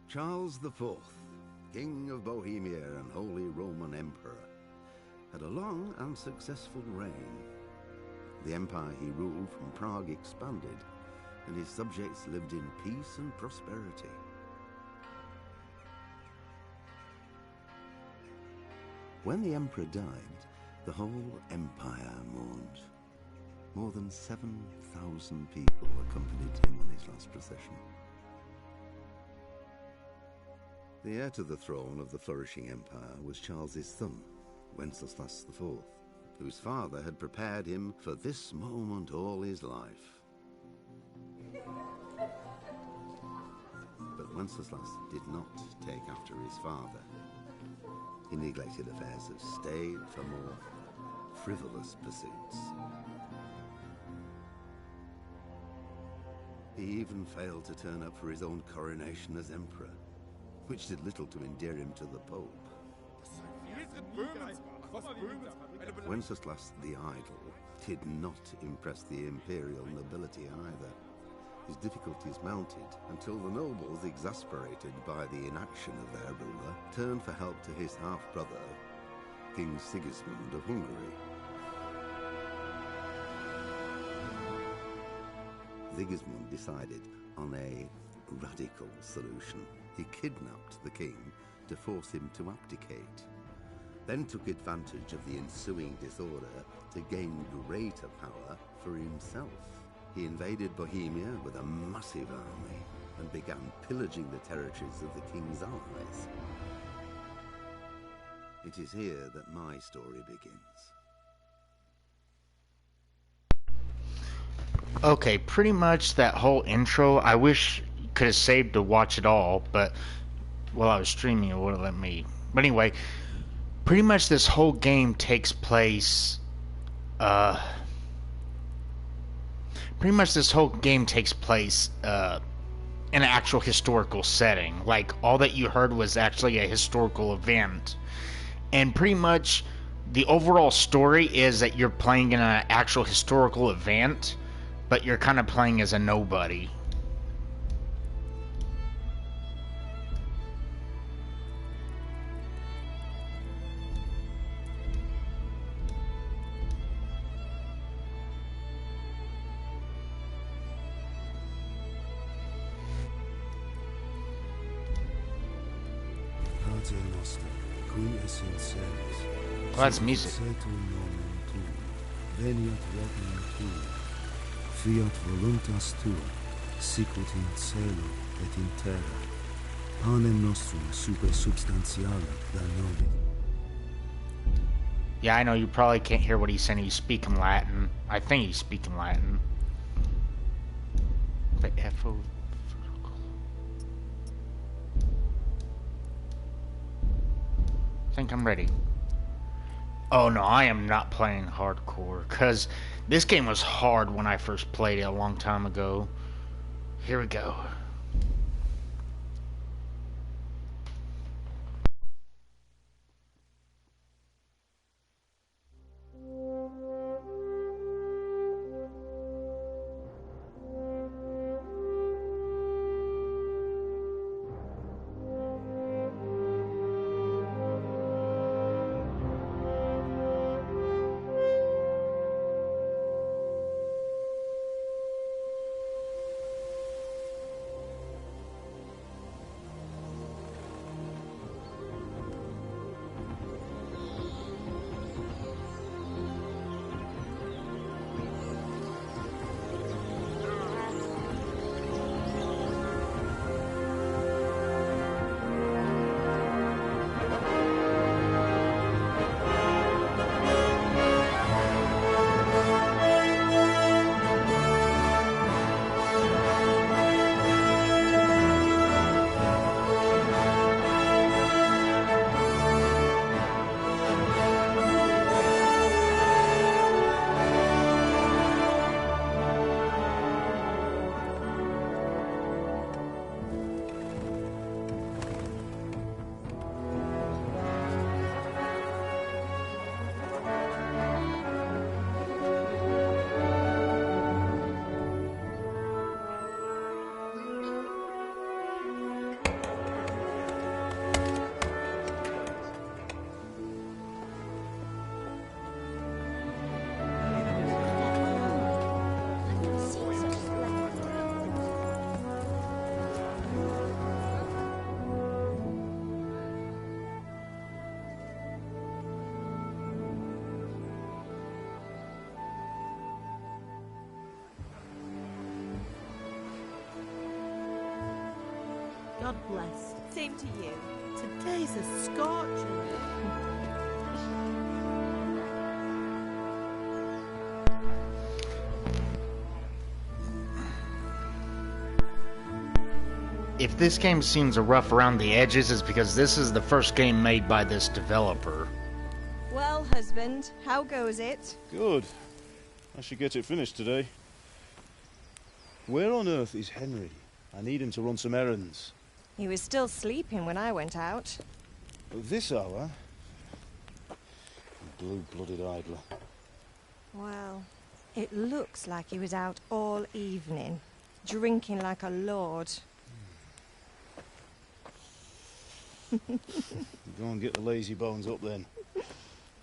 Charles IV, King of Bohemia and Holy Roman Emperor, had a long and successful reign. The empire he ruled from Prague expanded, and his subjects lived in peace and prosperity. When the emperor died, the whole empire mourned. More than 7,000 people accompanied him on his last procession. The heir to the throne of the flourishing empire was Charles's son, Wenceslas IV, whose father had prepared him for this moment all his life. But Wenceslas did not take after his father. He neglected affairs of state for more frivolous pursuits. He even failed to turn up for his own coronation as emperor, which did little to endear him to the Pope. Wenceslas the Idle did not impress the imperial nobility either. His difficulties mounted until the nobles, exasperated by the inaction of their ruler, turned for help to his half-brother, King Sigismund of Hungary. Sigismund decided on a radical solution. He kidnapped the king to force him to abdicate, then took advantage of the ensuing disorder to gain greater power for himself. He invaded Bohemia with a massive army and began pillaging the territories of the king's allies. It is here that my story begins. Okay, pretty much that whole intro, I wish you could have saved to watch it all, but while I was streaming it wouldn't let me. But anyway, pretty much this whole game takes place in an actual historical setting. Like, all that you heard was actually a historical event. And pretty much the overall story is that you're playing in an actual historical event, but you're kind of playing as a nobody. Well, that's music. Fiat voluntas tua, sicut in cielo et in terra, panem nostrum super substantiale da nobis. Yeah, I know you probably can't hear what he's saying. He's speaking Latin. I think he's speaking Latin. The FO. I think I'm ready. Oh no, I am not playing hardcore, because this game was hard when I first played it a long time ago. Here we go. God bless. Same to you. Today's a scorcher. If this game seems rough around the edges, it's because this is the first game made by this developer. Well, husband, how goes it? Good. I should get it finished today. Where on earth is Henry? I need him to run some errands. He was still sleeping when I went out. At this hour? Blue-blooded idler. Well, it looks like he was out all evening, drinking like a lord. Go and get the lazy bones up then.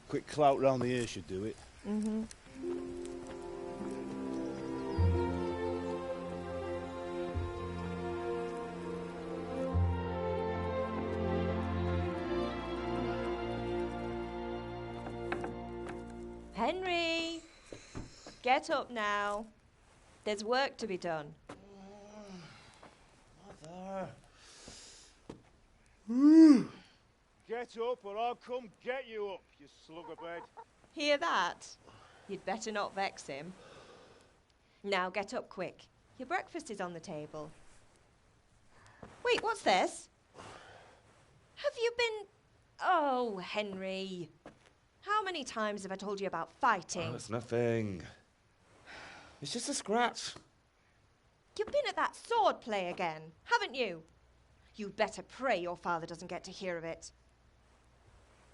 Quick clout round the ear should do it. Mm-hmm. Henry! Get up now. There's work to be done. Mother. Get up or I'll come get you up, you slugabed. Hear that? You'd better not vex him. Now get up quick. Your breakfast is on the table. Wait, what's this? Have you been... Oh, Henry. How many times have I told you about fighting? Oh, it's nothing. It's just a scratch. You've been at that sword play again, haven't you? You'd better pray your father doesn't get to hear of it.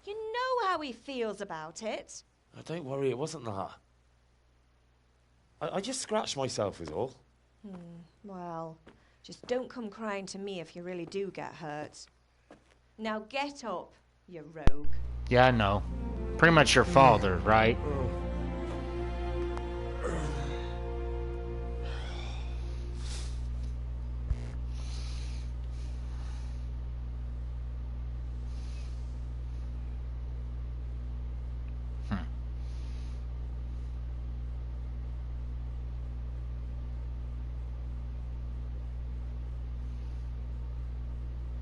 You know how he feels about it. Oh, don't worry, it wasn't that. I just scratched myself is all. Well, just don't come crying to me if you really do get hurt. Now get up, you rogue. Yeah, I know. Pretty much your father, right?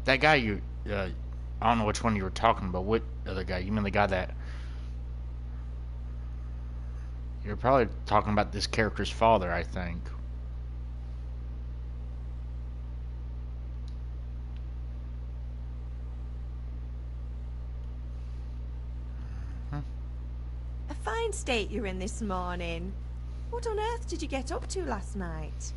That guy I don't know which one you were talking about. What other guy? You mean the guy that... You're probably talking about this character's father, I think. A fine state you're in this morning. What on earth did you get up to last night?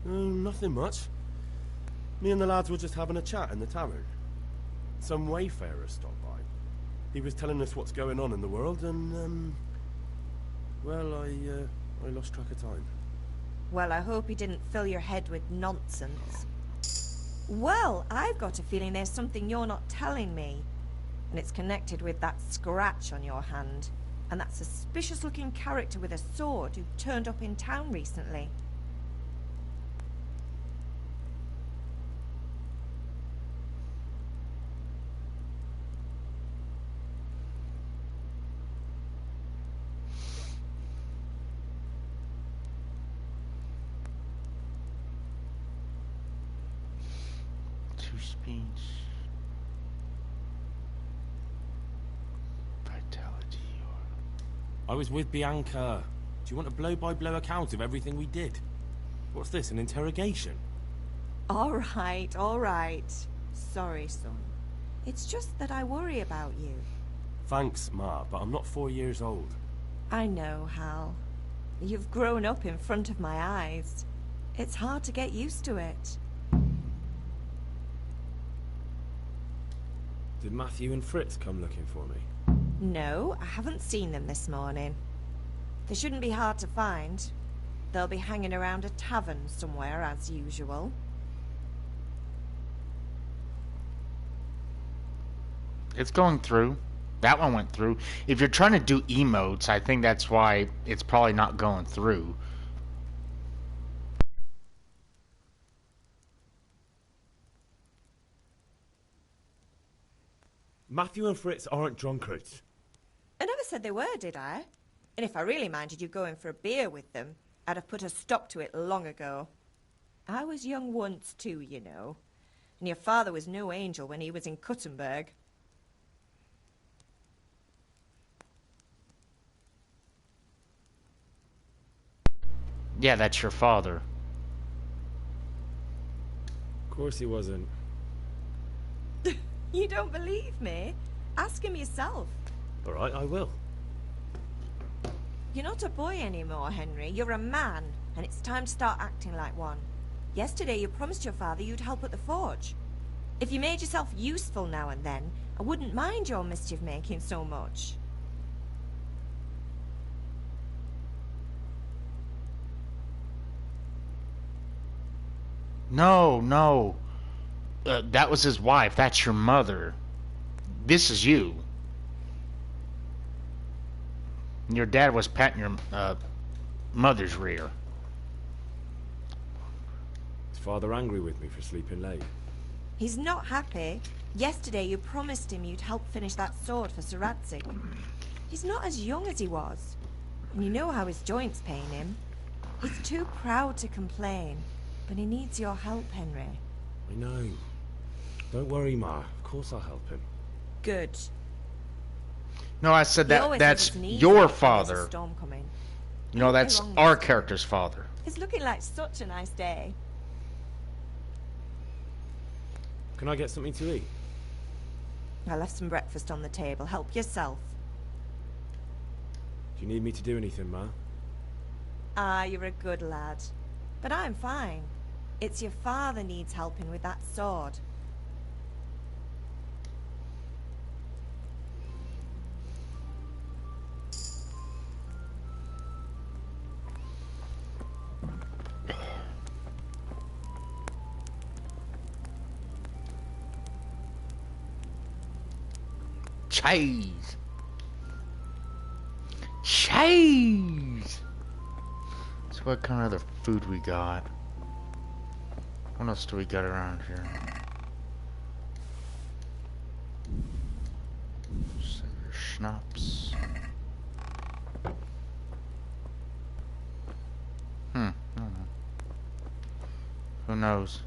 Nothing much. Me and the lads were just having a chat in the tavern. Some wayfarer stopped by. He was telling us what's going on in the world, and well, I lost track of time. Well, I hope he didn't fill your head with nonsense. Well, I've got a feeling there's something you're not telling me, and it's connected with that scratch on your hand, and that suspicious-looking character with a sword who turned up in town recently. Speech. Vitality or... I was with Bianca. Do you want a blow-by-blow account of everything we did? What's this, an interrogation? All right. Sorry, son. It's just that I worry about you. Thanks, Ma, but I'm not 4 years old. I know, Hal. You've grown up in front of my eyes. It's hard to get used to it. Did Matthew and Fritz come looking for me? No, I haven't seen them this morning. They shouldn't be hard to find. They'll be hanging around a tavern somewhere, as usual. It's going through. That one went through. If you're trying to do emotes, I think that's why it's probably not going through. Matthew and Fritz aren't drunkards. I never said they were, did I? And if I really minded you going for a beer with them, I'd have put a stop to it long ago. I was young once too, you know. And your father was no angel when he was in Kuttenberg. Yeah, that's your father. Of course he wasn't. You don't believe me? Ask him yourself. All right, I will. You're not a boy anymore, Henry. You're a man, and it's time to start acting like one. Yesterday you promised your father you'd help at the forge. If you made yourself useful now and then, I wouldn't mind your mischief-making so much. No. That was his wife. That's your mother. This is you. Your dad was patting your mother's rear. Is father angry with me for sleeping late? He's not happy. Yesterday you promised him you'd help finish that sword for Sir Radzig. He's not as young as he was. And you know how his joints pain him. He's too proud to complain, but he needs your help, Henry. I know. Don't worry, Ma. Of course I'll help him. Good. No, I said He always that's has his knees your up when there's a father. storm coming. No, that's Get along our with it. character's father. It's looking like such a nice day. Can I get something to eat? I left some breakfast on the table. Help yourself. Do you need me to do anything, Ma? Ah, you're a good lad. But I'm fine. It's your father needs helping with that sword. Cheese. So what kind of other food we got? What else do we got around here? Schnapps. I don't know. Who knows?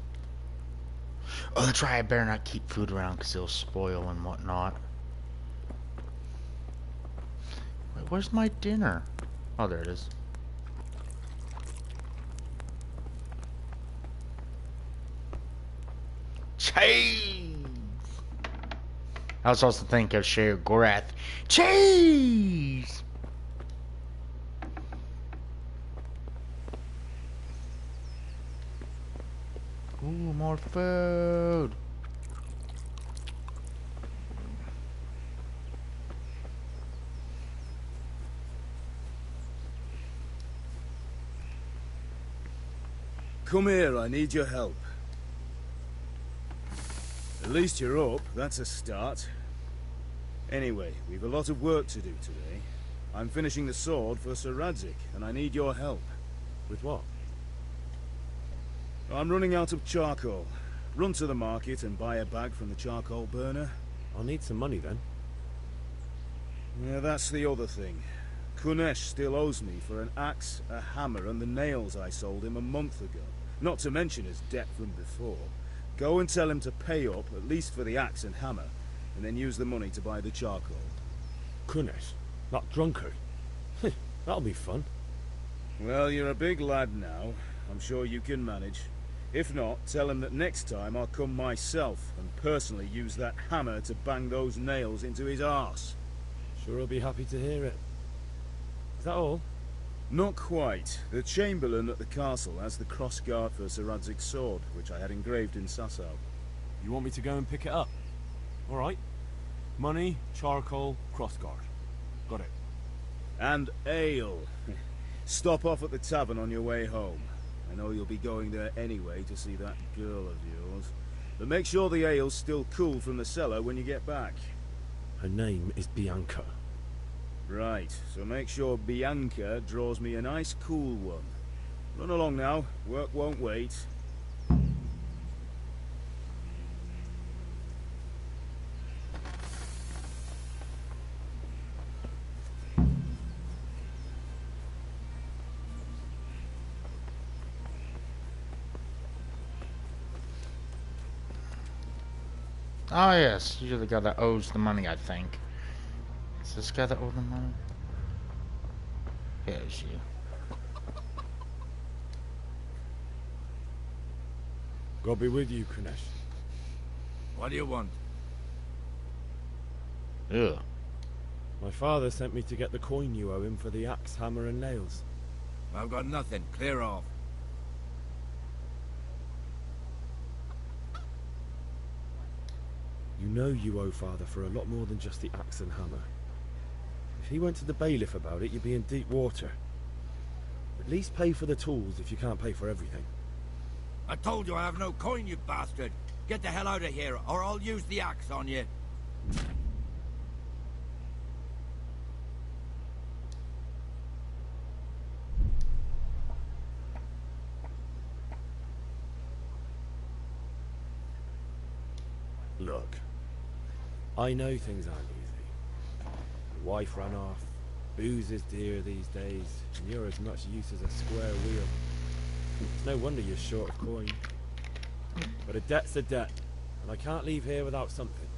Oh, that's right. I better not keep food around because it'll spoil and whatnot. Wait, where's my dinner? Oh, there it is. Cheese! I was also thinking of Sher Gorath. Cheese! Ooh, more food. Come here, I need your help. At least you're up, that's a start. Anyway, we've a lot of work to do today. I'm finishing the sword for Sir Radzig, and I need your help. With what? I'm running out of charcoal. Run to the market and buy a bag from the charcoal burner. I'll need some money then. Yeah, that's the other thing. Kunesh still owes me for an axe, a hammer, and the nails I sold him a month ago. Not to mention his debt from before. Go and tell him to pay up, at least for the axe and hammer, and then use the money to buy the charcoal. Kunesh? That drunkard? That'll be fun. Well, you're a big lad now. I'm sure you can manage. If not, tell him that next time I'll come myself and personally use that hammer to bang those nails into his arse. Sure I'll be happy to hear it. Is that all? Not quite. The Chamberlain at the castle has the crossguard for Sir Radzig's sword, which I had engraved in Sasau. You want me to go and pick it up? Alright. Money, charcoal, crossguard. Got it. And ale. Stop off at the tavern on your way home. I know you'll be going there anyway to see that girl of yours. But make sure the ale's still cool from the cellar when you get back. Her name is Bianca. Right, so make sure Bianca draws me a nice cool one. Run along now, work won't wait. Oh, yes. You're the guy that owes the money, I think. Is this guy that owed the money? Yeah, it's you. God be with you, Kunesh. What do you want? Ugh. My father sent me to get the coin you owe him for the axe, hammer, and nails. I've got nothing. Clear off. You know you owe father for a lot more than just the axe and hammer. If he went to the bailiff about it, you'd be in deep water. At least pay for the tools if you can't pay for everything. I told you I have no coin, you bastard. Get the hell out of here, or I'll use the axe on you. Look, I know things aren't easy. Your wife ran off, booze is dear these days, and you're as much use as a square wheel. It's no wonder you're short of coin. But a debt's a debt, and I can't leave here without something.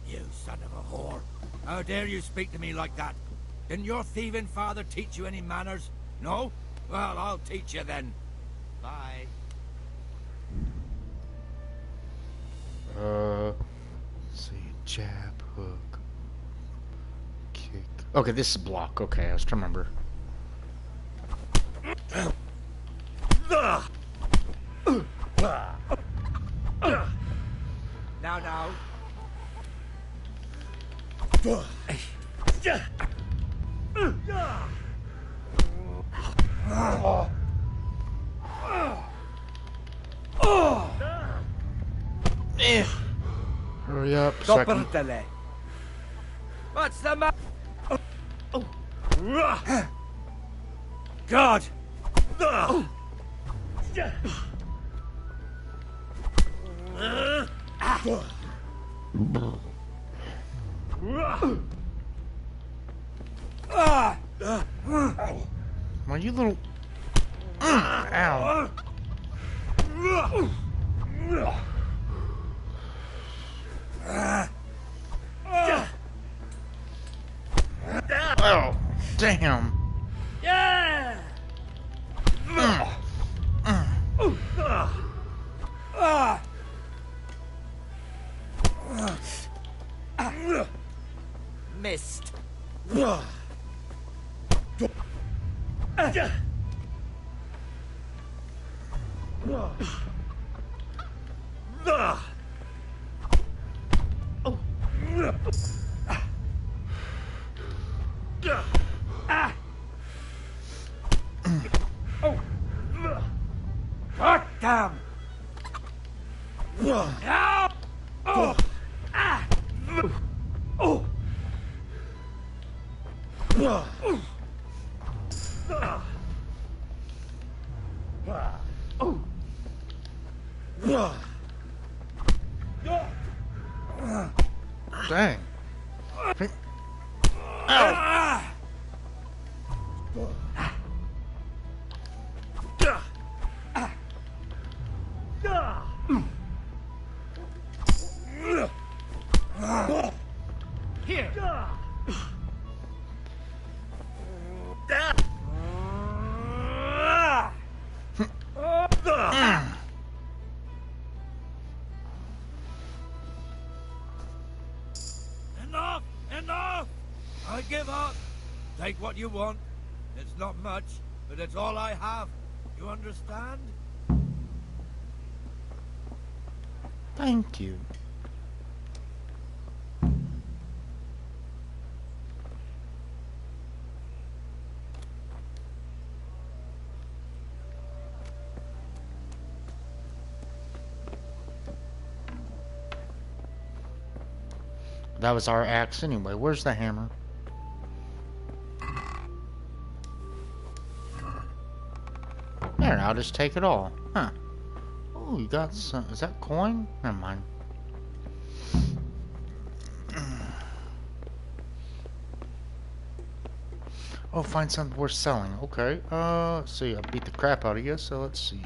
You son of a whore. How dare you speak to me like that? Didn't your thieving father teach you any manners? No? Well, I'll teach you then. Bye. Let's see, jab, hook, kick. Okay, this is block. Okay, I was trying to remember. Now. Hurry up. So I can... What's the matter? God! Well, you little... Ow. Oh, damn. Yeah! Missed. God damn! Dang. Ow. Here! Enough! I give up. Take what you want. It's not much, but it's all I have. You understand? Thank you. That was our axe anyway. Where's the hammer? There, I'll just take it all. Huh. Oh, you got some... Is that coin? Never mind. Oh, find something worth selling. Okay. Let's see. I beat the crap out of you, so let's see.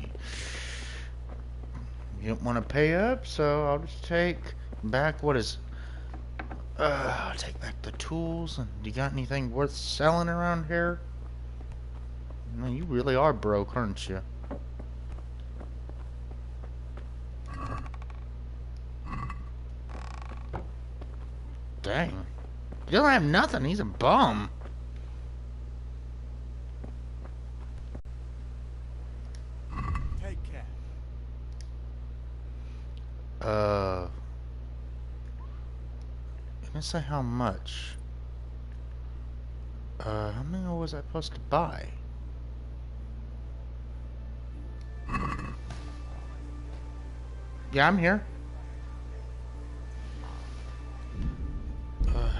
You don't want to pay up, so I'll just take back what is... I'll take back the tools. And you got anything worth selling around here? No, you really are broke, aren't you? Dang. He doesn't have nothing. He's a bum. Take care. Didn't say how much. How many was I supposed to buy? Yeah, I'm here.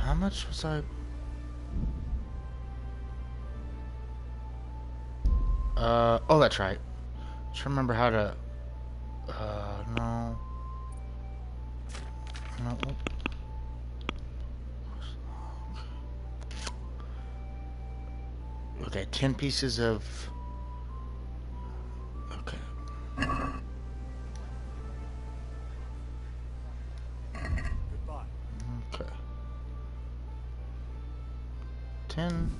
How much was I? Oh, that's right. Just remember how to. No. No. Okay, 10 pieces of. Okay. Goodbye. Okay. 10.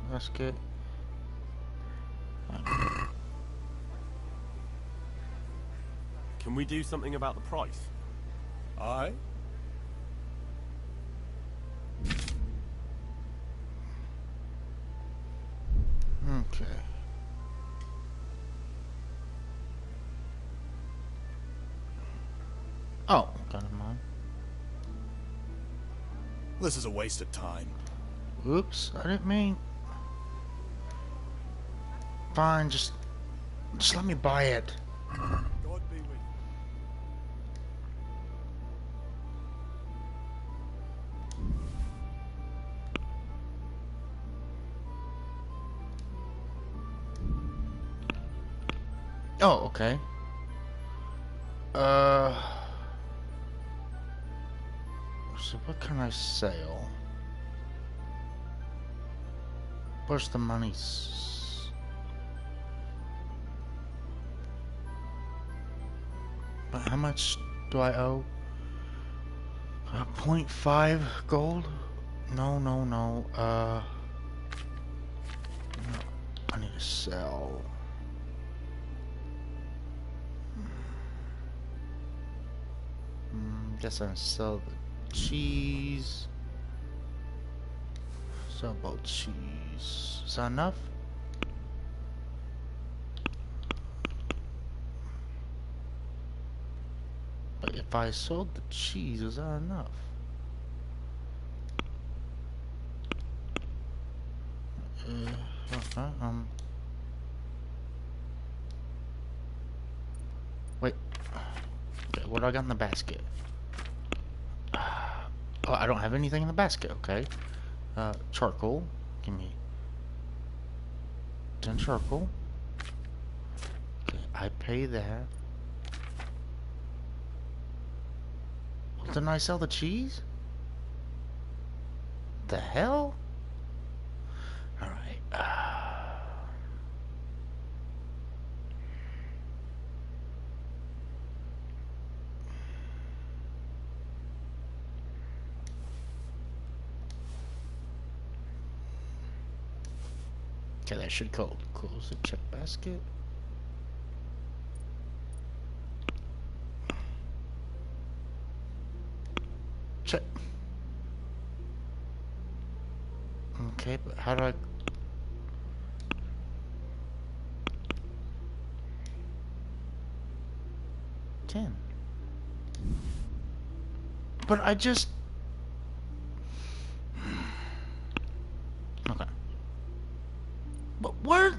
Basket. Can we do something about the price? Aye? Okay. Oh, got him on. This is a waste of time. Oops, I didn't mean. Fine, just let me buy it. God be with you. Oh, okay. So what can I sell? Where's the money? But how much do I owe? 0.5 gold? No. No, I need to sell. Guess I sell the cheese. Sell both cheese. Is that enough? But if I sold the cheese, is that enough? Okay, wait. Okay, what do I got in the basket? Oh, I don't have anything in the basket, okay. Charcoal. Give me 10 charcoal. Okay, I pay that. Well, didn't I sell the cheese? The hell? Alright. Okay, that should close the check basket. Check. Okay, but how do I... $10. But I just... Okay. But where...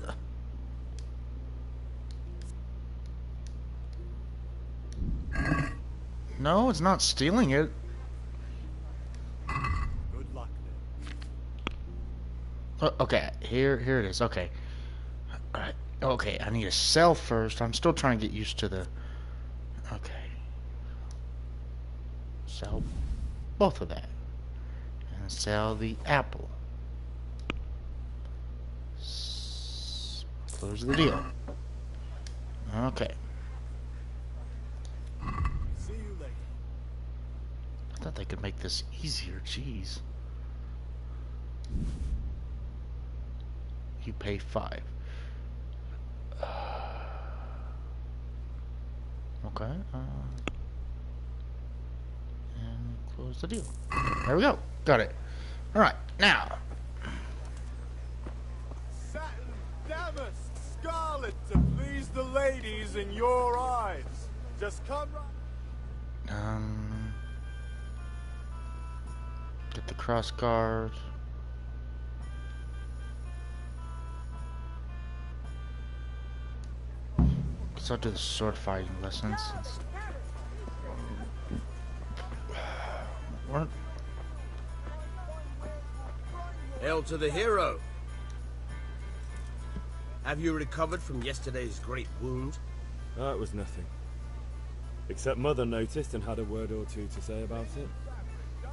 No, it's not stealing it. Good luck then. Okay, here it is. Okay. Alright. Okay, I need to sell first. I'm still trying to get used to the... Okay. Sell both of that. And sell the apple. Close the deal. Okay. See you later. I thought they could make this easier. Jeez. You pay 5. Okay. And close the deal. There we go. Got it. All right. Now. Satin, damask, scarlet to please the ladies in your eyes. Just come right. Get the cross guard. Guess I'll do the sword fighting lessons. What? Hail to the hero! Have you recovered from yesterday's great wound? Oh, it was nothing. Except Mother noticed and had a word or two to say about it.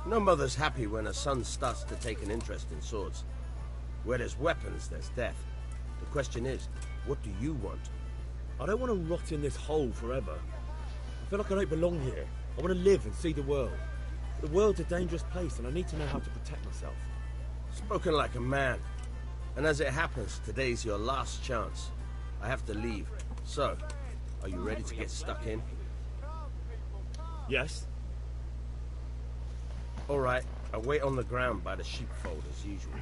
No mother's happy when her son starts to take an interest in swords. Where there's weapons, there's death. The question is, what do you want? I don't want to rot in this hole forever. I feel like I don't belong here. I want to live and see the world. The world's a dangerous place and I need to know how to protect myself. Spoken like a man. And as it happens, today's your last chance. I have to leave. So, are you ready to get stuck in? Yes. All right, I wait on the ground by the sheepfold as usual.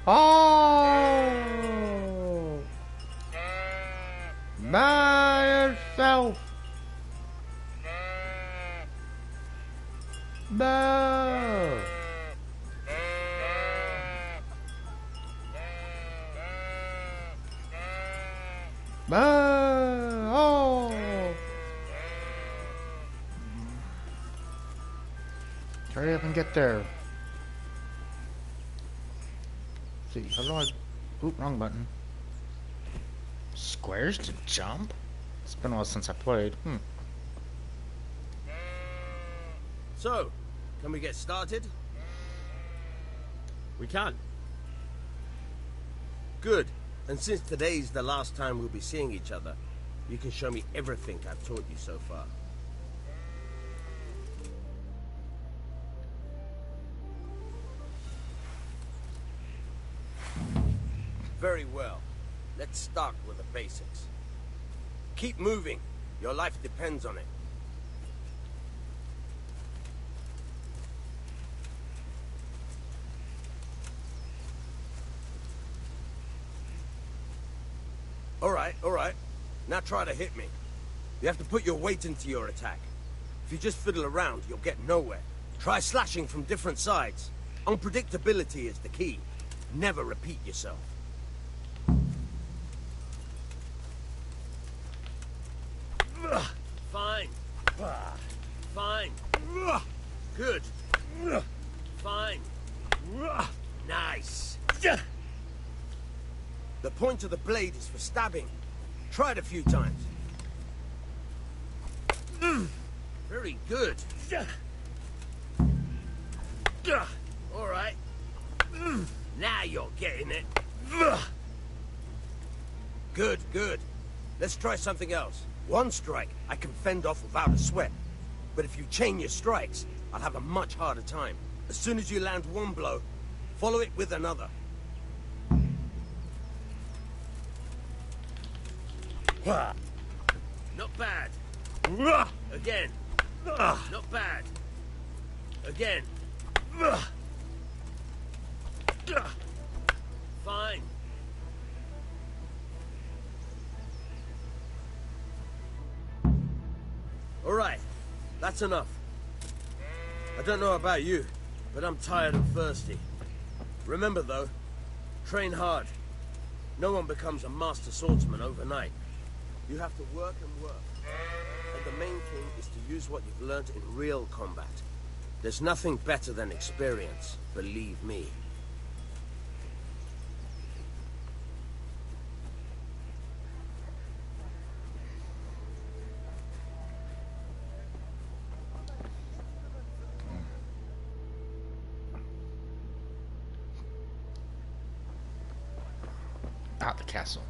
Oh! By yourself! Boo! Boo! Oh! Hurry up and get there. See, how do I... Oop, wrong button. Squares to jump? It's been a while since I played. So, can we get started? We can. Good. And since today's the last time we'll be seeing each other, you can show me everything I've taught you so far. Very well. Let's start with the basics. Keep moving. Your life depends on it. All right. Now try to hit me. You have to put your weight into your attack. If you just fiddle around, you'll get nowhere. Try slashing from different sides. Unpredictability is the key. Never repeat yourself. Fine. Fine. Good. Fine. Nice. The point of the blade is for stabbing. Try it a few times. Very good. All right. Now you're getting it. Good, good. Let's try something else. One strike I can fend off without a sweat. But if you chain your strikes, I'll have a much harder time. As soon as you land one blow, follow it with another. Not bad. Again. Not bad. Again. Fine. All right. That's enough. I don't know about you, but I'm tired and thirsty. Remember though, train hard. No one becomes a master swordsman overnight. You have to work and work. And the main thing is to use what you've learned in real combat. There's nothing better than experience, believe me. Out the castle.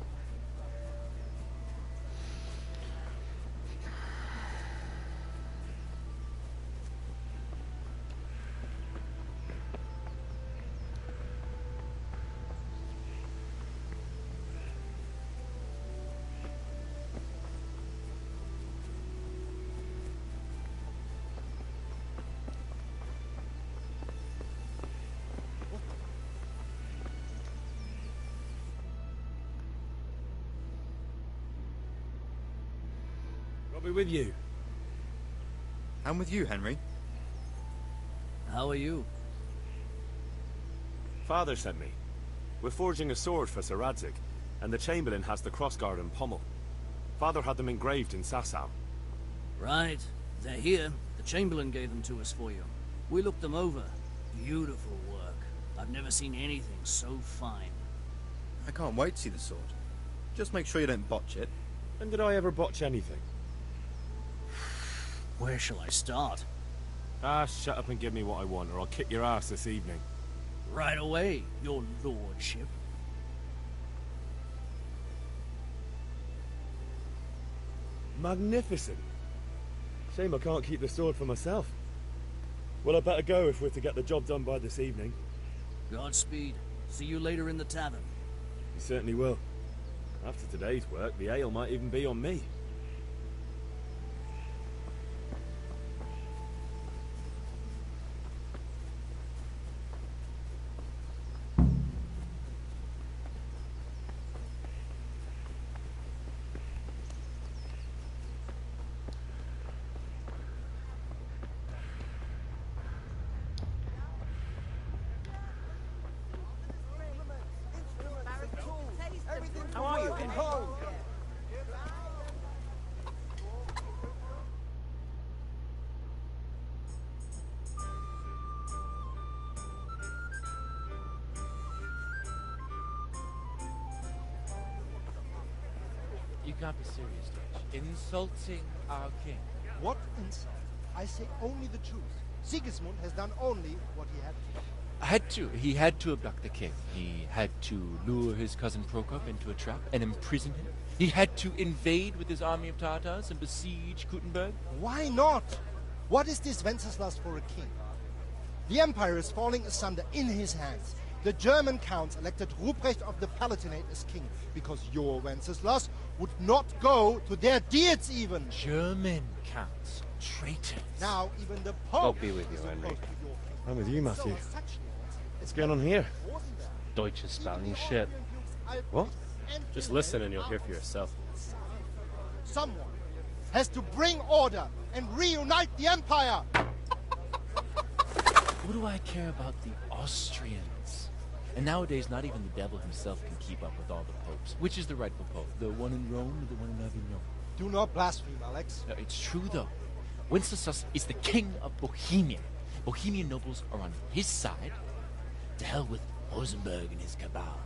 I'll be with you. I'm with you, Henry. How are you? Father sent me. We're forging a sword for Sir Radzig, and the Chamberlain has the crossguard and pommel. Father had them engraved in Sasau. Right. They're here. The Chamberlain gave them to us for you. We looked them over. Beautiful work. I've never seen anything so fine. I can't wait to see the sword. Just make sure you don't botch it. When did I ever botch anything? Where shall I start? Ah, shut up and give me what I want, or I'll kick your ass this evening. Right away, your lordship. Magnificent. Shame I can't keep the sword for myself. Well, I better go if we're to get the job done by this evening. Godspeed. See you later in the tavern. You certainly will. After today's work, the ale might even be on me. How are you, Henry? You can't be serious, Dutch. Insulting our king. What insult? I say only the truth. Sigismund has done only what he had to. He had to abduct the king. He had to lure his cousin Prokop into a trap and imprison him. He had to invade with his army of Tatars and besiege Kuttenberg. Why not? What is this Wenceslas for a king? The empire is falling asunder in his hands. The German counts elected Ruprecht of the Palatinate as king because your Wenceslas would not go to their deeds even. German counts. Traitors. Now even the Pope God be with you, Henry. I'm with you, Matthew. What's going on here? Deutsch is spouting shit. What? Just listen and you'll hear for yourself. Someone has to bring order and reunite the empire. What do I care about the Austrians? And nowadays, not even the devil himself can keep up with all the popes. Which is the rightful pope? The one in Rome or the one in Avignon? Do not blaspheme, Alex. It's true, though. Wenceslas is the king of Bohemia. Bohemian nobles are on his side. To hell with Rosenberg and his cabal.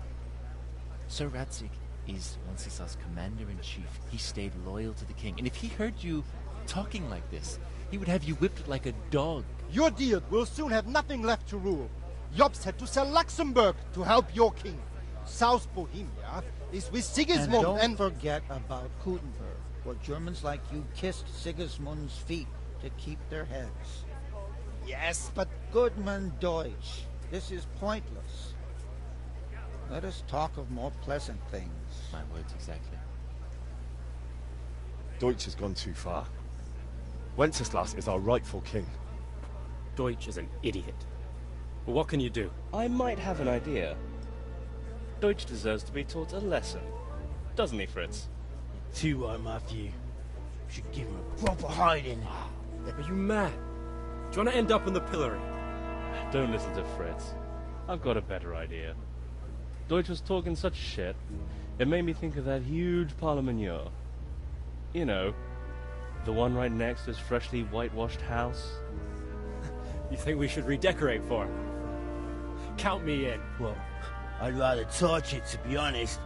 Sir Radzig is Wenceslas' commander-in-chief. He stayed loyal to the king. And if he heard you talking like this, he would have you whipped like a dog. Your deed will soon have nothing left to rule. Jobst had to sell Luxembourg to help your king. South Bohemia is with Sigismund and don't forget about Kuttenberg, where Germans like you kissed Sigismund's feet to keep their heads. Yes, but Goodman Deutsch, this is pointless. Let us talk of more pleasant things. My words exactly. Deutsch has gone too far. Wenceslas is our rightful king. Deutsch is an idiot. But what can you do? I might have an idea. Deutsch deserves to be taught a lesson. Doesn't he, Fritz? Too right, Matthew. Should give him a proper hiding. Are you mad? Do you want to end up in the pillory? Don't listen to Fritz. I've got a better idea. Deutsch was talking such shit, it made me think of that huge parliament. You know, the one right next to his freshly whitewashed house. You think we should redecorate for him? Count me in. Well, I'd rather torch it, to be honest.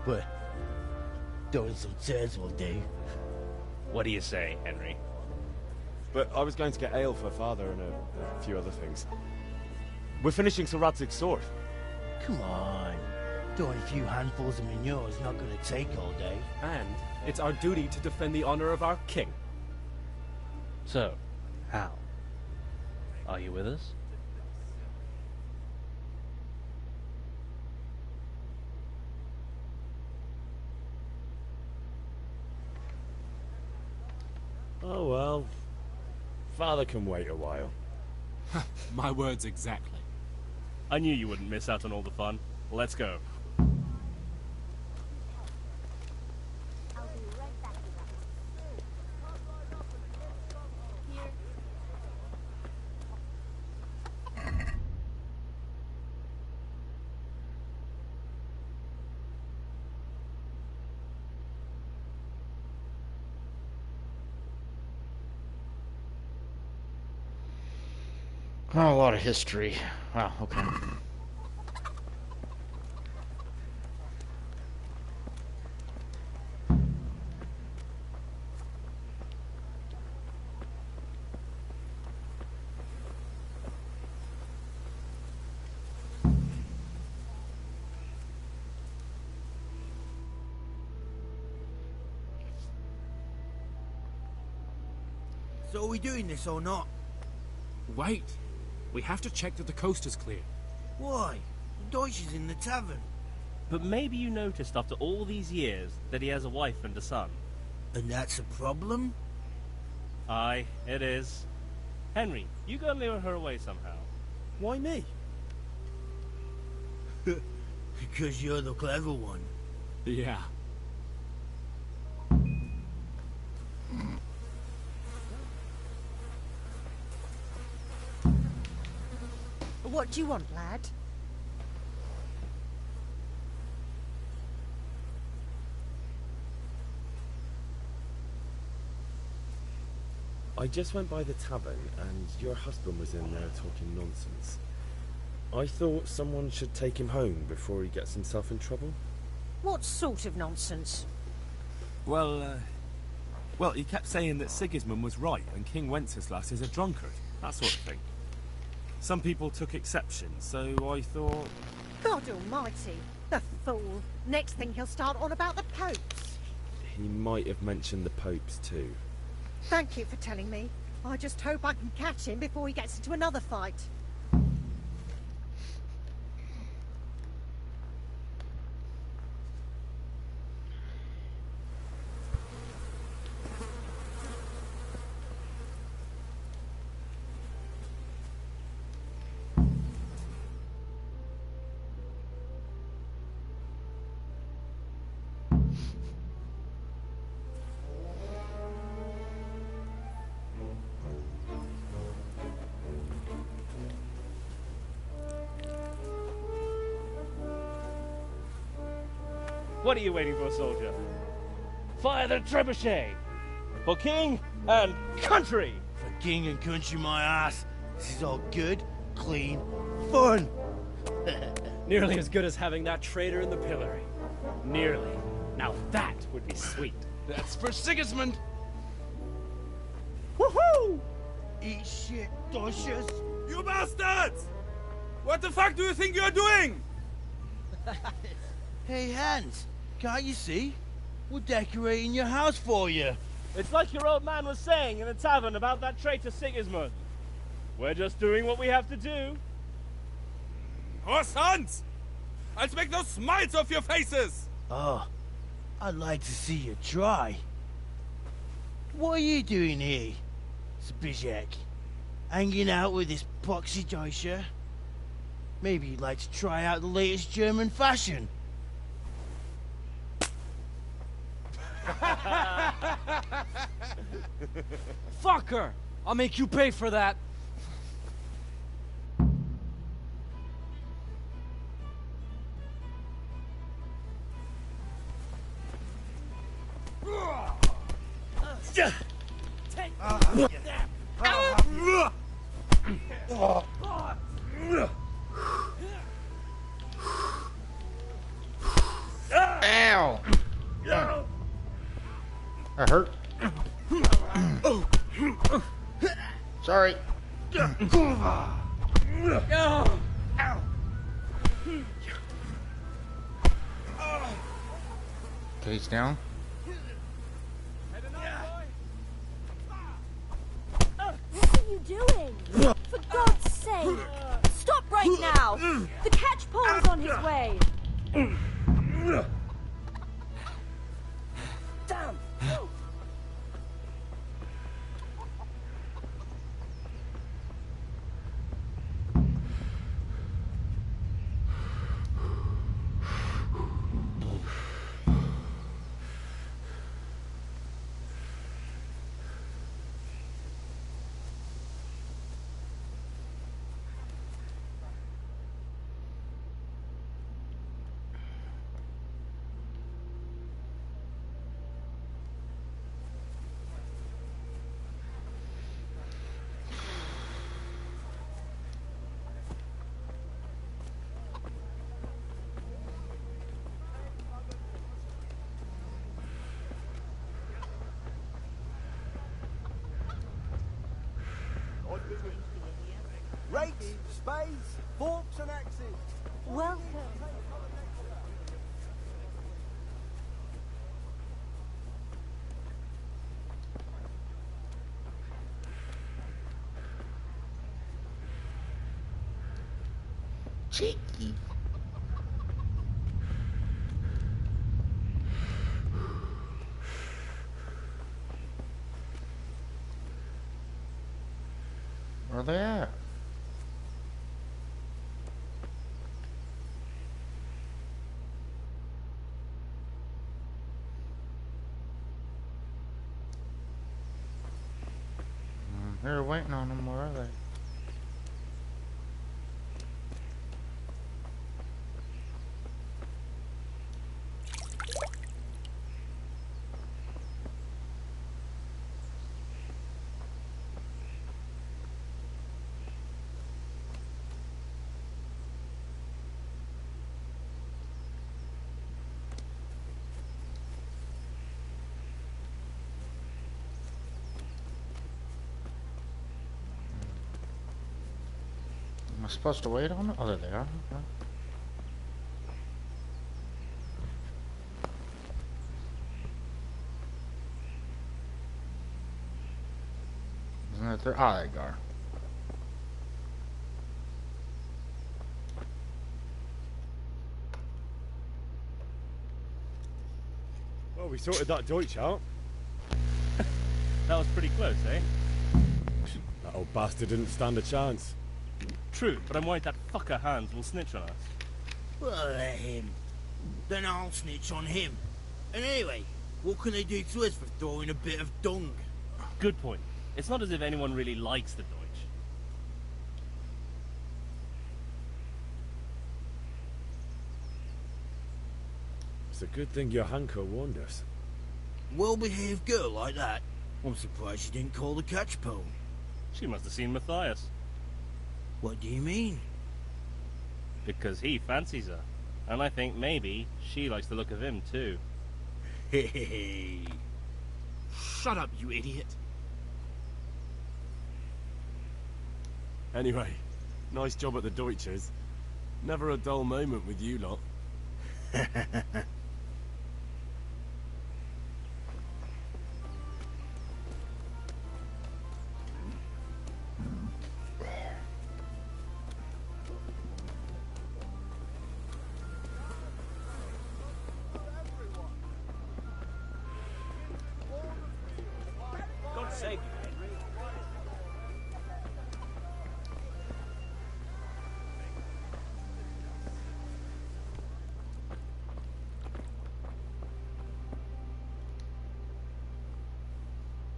But throwing some turds will do. What do you say, Henry? But I was going to get ale for Father and a few other things. We're finishing Sir Radzig's sword. Come on. Throwing a few handfuls of manure is not going to take all day. And it's our duty to defend the honor of our king. So, Hal, are you with us? Oh well. Father can wait a while. My words exactly. I knew you wouldn't miss out on all the fun. Let's go. Oh, a lot of history. Wow, okay. So are we doing this or not? Wait. We have to check that the coast is clear. Why? Deutsch is in the tavern. But maybe you noticed after all these years that he has a wife and a son. And that's a problem? Aye, it is. Henry, you go lure her away somehow. Why me? Because you're the clever one. Yeah. What do you want, lad? I just went by the tavern and your husband was in there talking nonsense. I thought someone should take him home before he gets himself in trouble. What sort of nonsense? Well, he kept saying that Sigismund was right and King Wenceslas is a drunkard, that sort of thing. Some people took exception, so I thought... God almighty, the fool. Next thing he'll start on about the popes. He might have mentioned the popes too. Thank you for telling me. I just hope I can catch him before he gets into another fight. What are you waiting for, soldier? Fire the trebuchet! For king and country! For king and country, my ass. This is all good, clean, fun. Nearly as good as having that traitor in the pillory. Nearly. Now that would be sweet. That's for Sigismund! Woohoo! Eat shit, Deutsches. You bastards! What the fuck do you think you're doing? Hey, Hans, can't you see? We're decorating your house for you. It's like your old man was saying in the tavern about that traitor Sigismund. We're just doing what we have to do. Oh, sons! I'll make those smiles off your faces! Oh, I'd like to see you try. What are you doing here, Zbyszek? Hanging out with this poxy Deutscher? Maybe you'd like to try out the latest German fashion. Fuck her! I'll make you pay for that. Ow! I hurt. Sorry. Okay, he's down. What are you doing? For God's sake! Stop right now! The catch pole is on his way! Damn! Rakes, spades, forks and axes. Welcome. Cheeky. Where are they at? They're waiting on them. Where are they? Am I supposed to wait on it? Oh, there they are. Okay. Isn't that there? Ah, there you are. Well, we sorted that Deutsch out. That was pretty close, eh? That old bastard didn't stand a chance. True, but I'm worried that fucker Hans will snitch on us. Well, let him. Then I'll snitch on him. And anyway, what can they do to us for throwing a bit of dung? Good point. It's not as if anyone really likes the Deutsch. It's a good thing your Hanko warned us. Well-behaved girl like that. I'm surprised she didn't call the catch pole. She must have seen Matthias. What do you mean? Because he fancies her. And I think maybe she likes the look of him too. Hey. Shut up, you idiot. Anyway, nice job at the Deutschers. Never a dull moment with you lot. God's sake, Henry.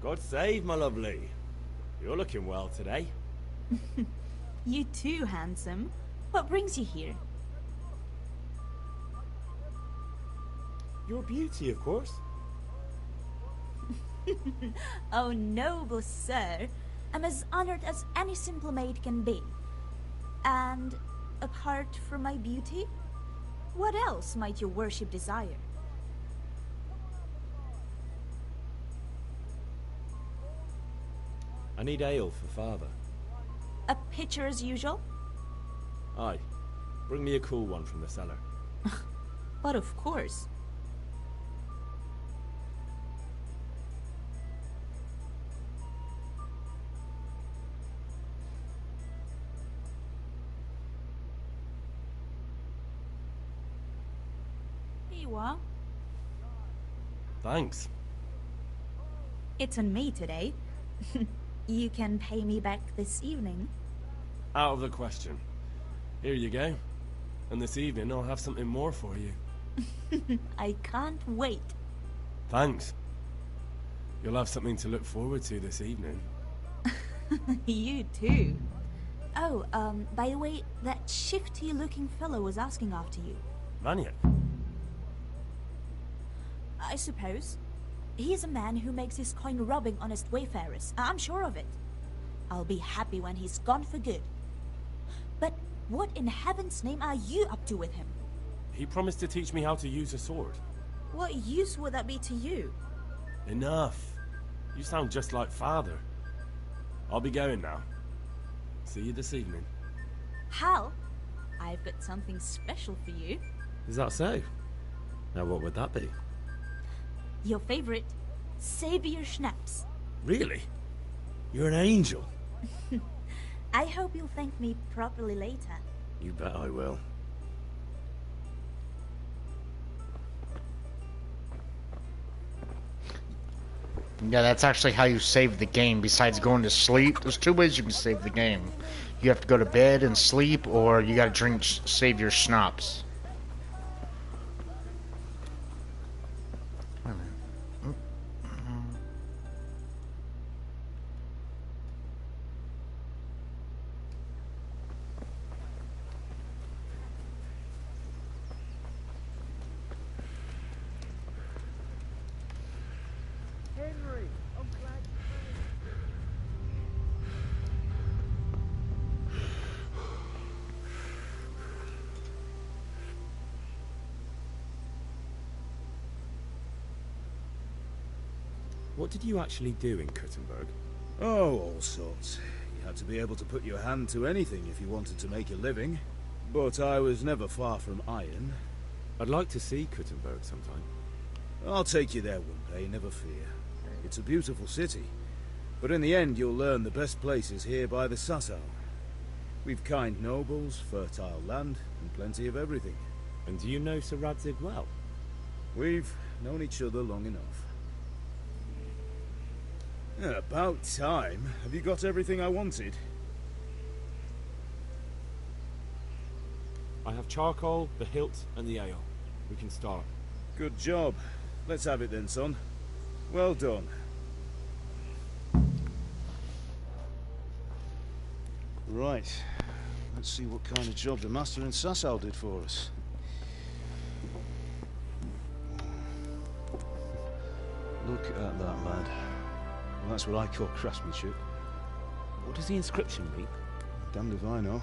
God save, my lovely. You're looking well today. You too, handsome. What brings you here? Your beauty, of course. Oh, noble sir. I'm as honored as any simple maid can be. And apart from my beauty, what else might your worship desire? I need ale for father. A pitcher as usual? Aye. Bring me a cool one from the cellar. But of course. Here you are. Thanks. It's on me today. You can pay me back this evening. Out of the question. Here you go. And this evening I'll have something more for you. I can't wait. Thanks. You'll have something to look forward to this evening. You too. Oh, by the way, that shifty-looking fellow was asking after you. Vanya? I suppose. He's a man who makes his coin robbing honest wayfarers. I'm sure of it. I'll be happy when he's gone for good. But what in heaven's name are you up to with him? He promised to teach me how to use a sword. What use would that be to you? Enough. You sound just like father. I'll be going now. See you this evening. Hal, I've got something special for you. Is that so? Now what would that be? Your favorite, Savior Schnapps. Really? You're an angel. I hope you'll thank me properly later. You bet I will. Yeah, that's actually how you save the game. Besides going to sleep, there's two ways you can save the game. You have to go to bed and sleep, or you gotta drink Savior Schnapps. Henry, I'm glad What did you actually do in Kuttenberg? Oh, all sorts. You had to be able to put your hand to anything if you wanted to make a living. But I was never far from iron. I'd like to see Kuttenberg sometime. I'll take you there one day, never fear. It's a beautiful city. But in the end, you'll learn the best places here by the Sasau. We've kind nobles, fertile land, and plenty of everything. And do you know Sir Radzig well? We've known each other long enough. Yeah, about time. Have you got everything I wanted? I have charcoal, the hilt, and the ale. We can start. Good job. Let's have it then, son. Well done. Right. Let's see what kind of job the master in Sasau did for us. Look at that, lad. Well, that's what I call craftsmanship. What does the inscription mean? Damned if I know.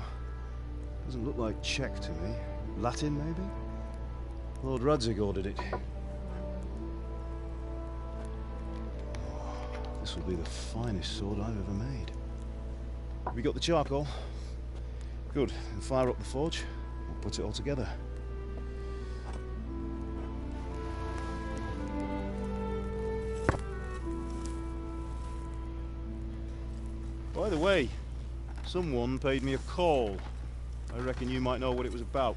Doesn't look like Czech to me. Latin, maybe? Lord Radzig ordered it. This will be the finest sword I've ever made. Have you got the charcoal? Good. Then fire up the forge. We'll put it all together. By the way, someone paid me a call. I reckon you might know what it was about.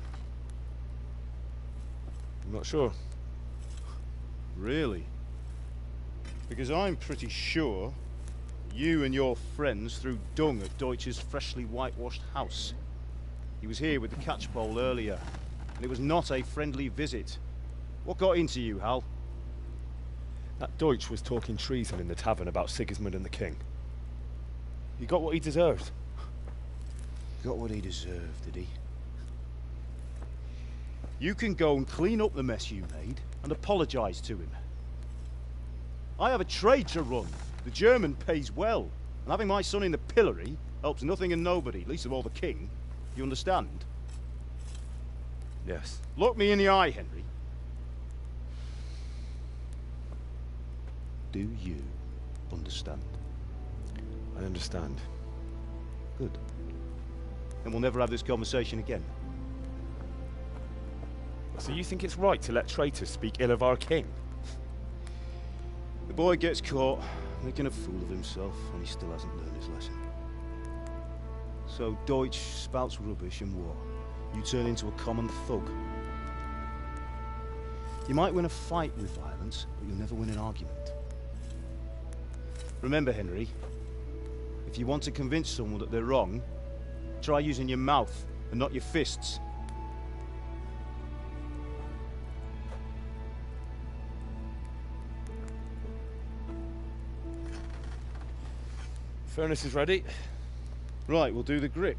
I'm not sure. Really? Because I'm pretty sure you and your friends threw dung at Deutsch's freshly whitewashed house. He was here with the catchpole earlier, and it was not a friendly visit. What got into you, Hal? That Deutsch was talking treason in the tavern about Sigismund and the king. He got what he deserved. Got what he deserved, did he? You can go and clean up the mess you made and apologise to him. I have a trade to run. The German pays well. And having my son in the pillory helps nothing and nobody, least of all the king. You understand? Yes. Look me in the eye, Henry. Do you understand? I understand. Good. Then we'll never have this conversation again. So you think it's right to let traitors speak ill of our king? The boy gets caught making a fool of himself, and he still hasn't learned his lesson. So Deutsch spouts rubbish, and what? You turn into a common thug. You might win a fight with violence, but you'll never win an argument. Remember, Henry, if you want to convince someone that they're wrong, try using your mouth and not your fists. Furnace is ready. Right, we'll do the grip.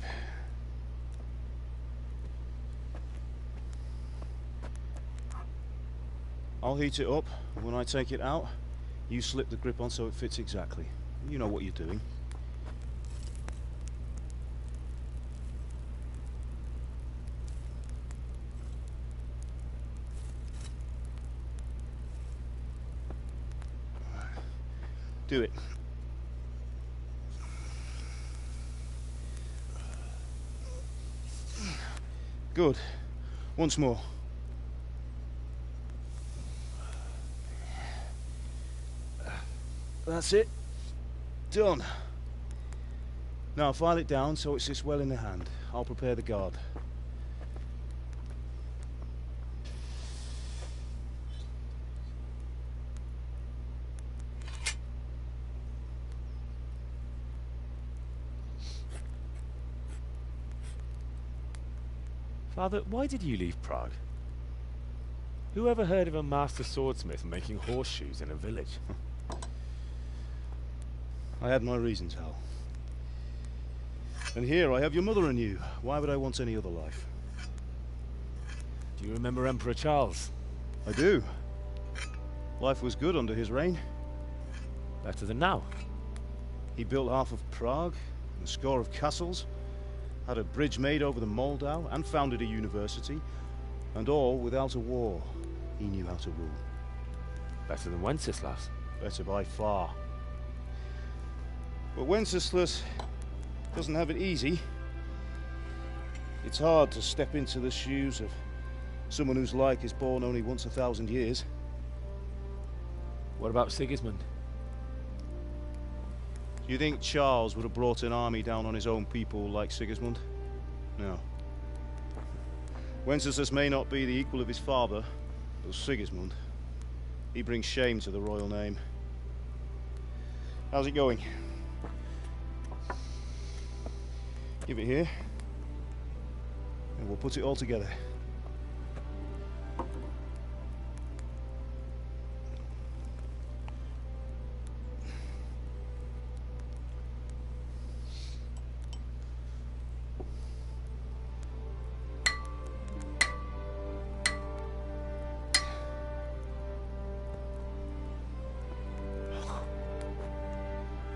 I'll heat it up, and when I take it out, you slip the grip on so it fits exactly. You know what you're doing. Do it. Good. Once more. That's it. Done. Now file it down so it sits well in the hand. I'll prepare the guard. Father, why did you leave Prague? Who ever heard of a master swordsmith making horseshoes in a village? I had my reasons, Hal. And here I have your mother and you. Why would I want any other life? Do you remember Emperor Charles? I do. Life was good under his reign. Better than now. He built half of Prague, and a score of castles, had a bridge made over the Moldau, and founded a university, and all without a war. He knew how to rule. Better than Wenceslas. Better by far. But Wenceslas doesn't have it easy. It's hard to step into the shoes of someone whose like is born only once 1,000 years. What about Sigismund? Do you think Charles would have brought an army down on his own people like Sigismund? No. Wenceslas may not be the equal of his father, but Sigismund, he brings shame to the royal name. How's it going? Give it here, and we'll put it all together.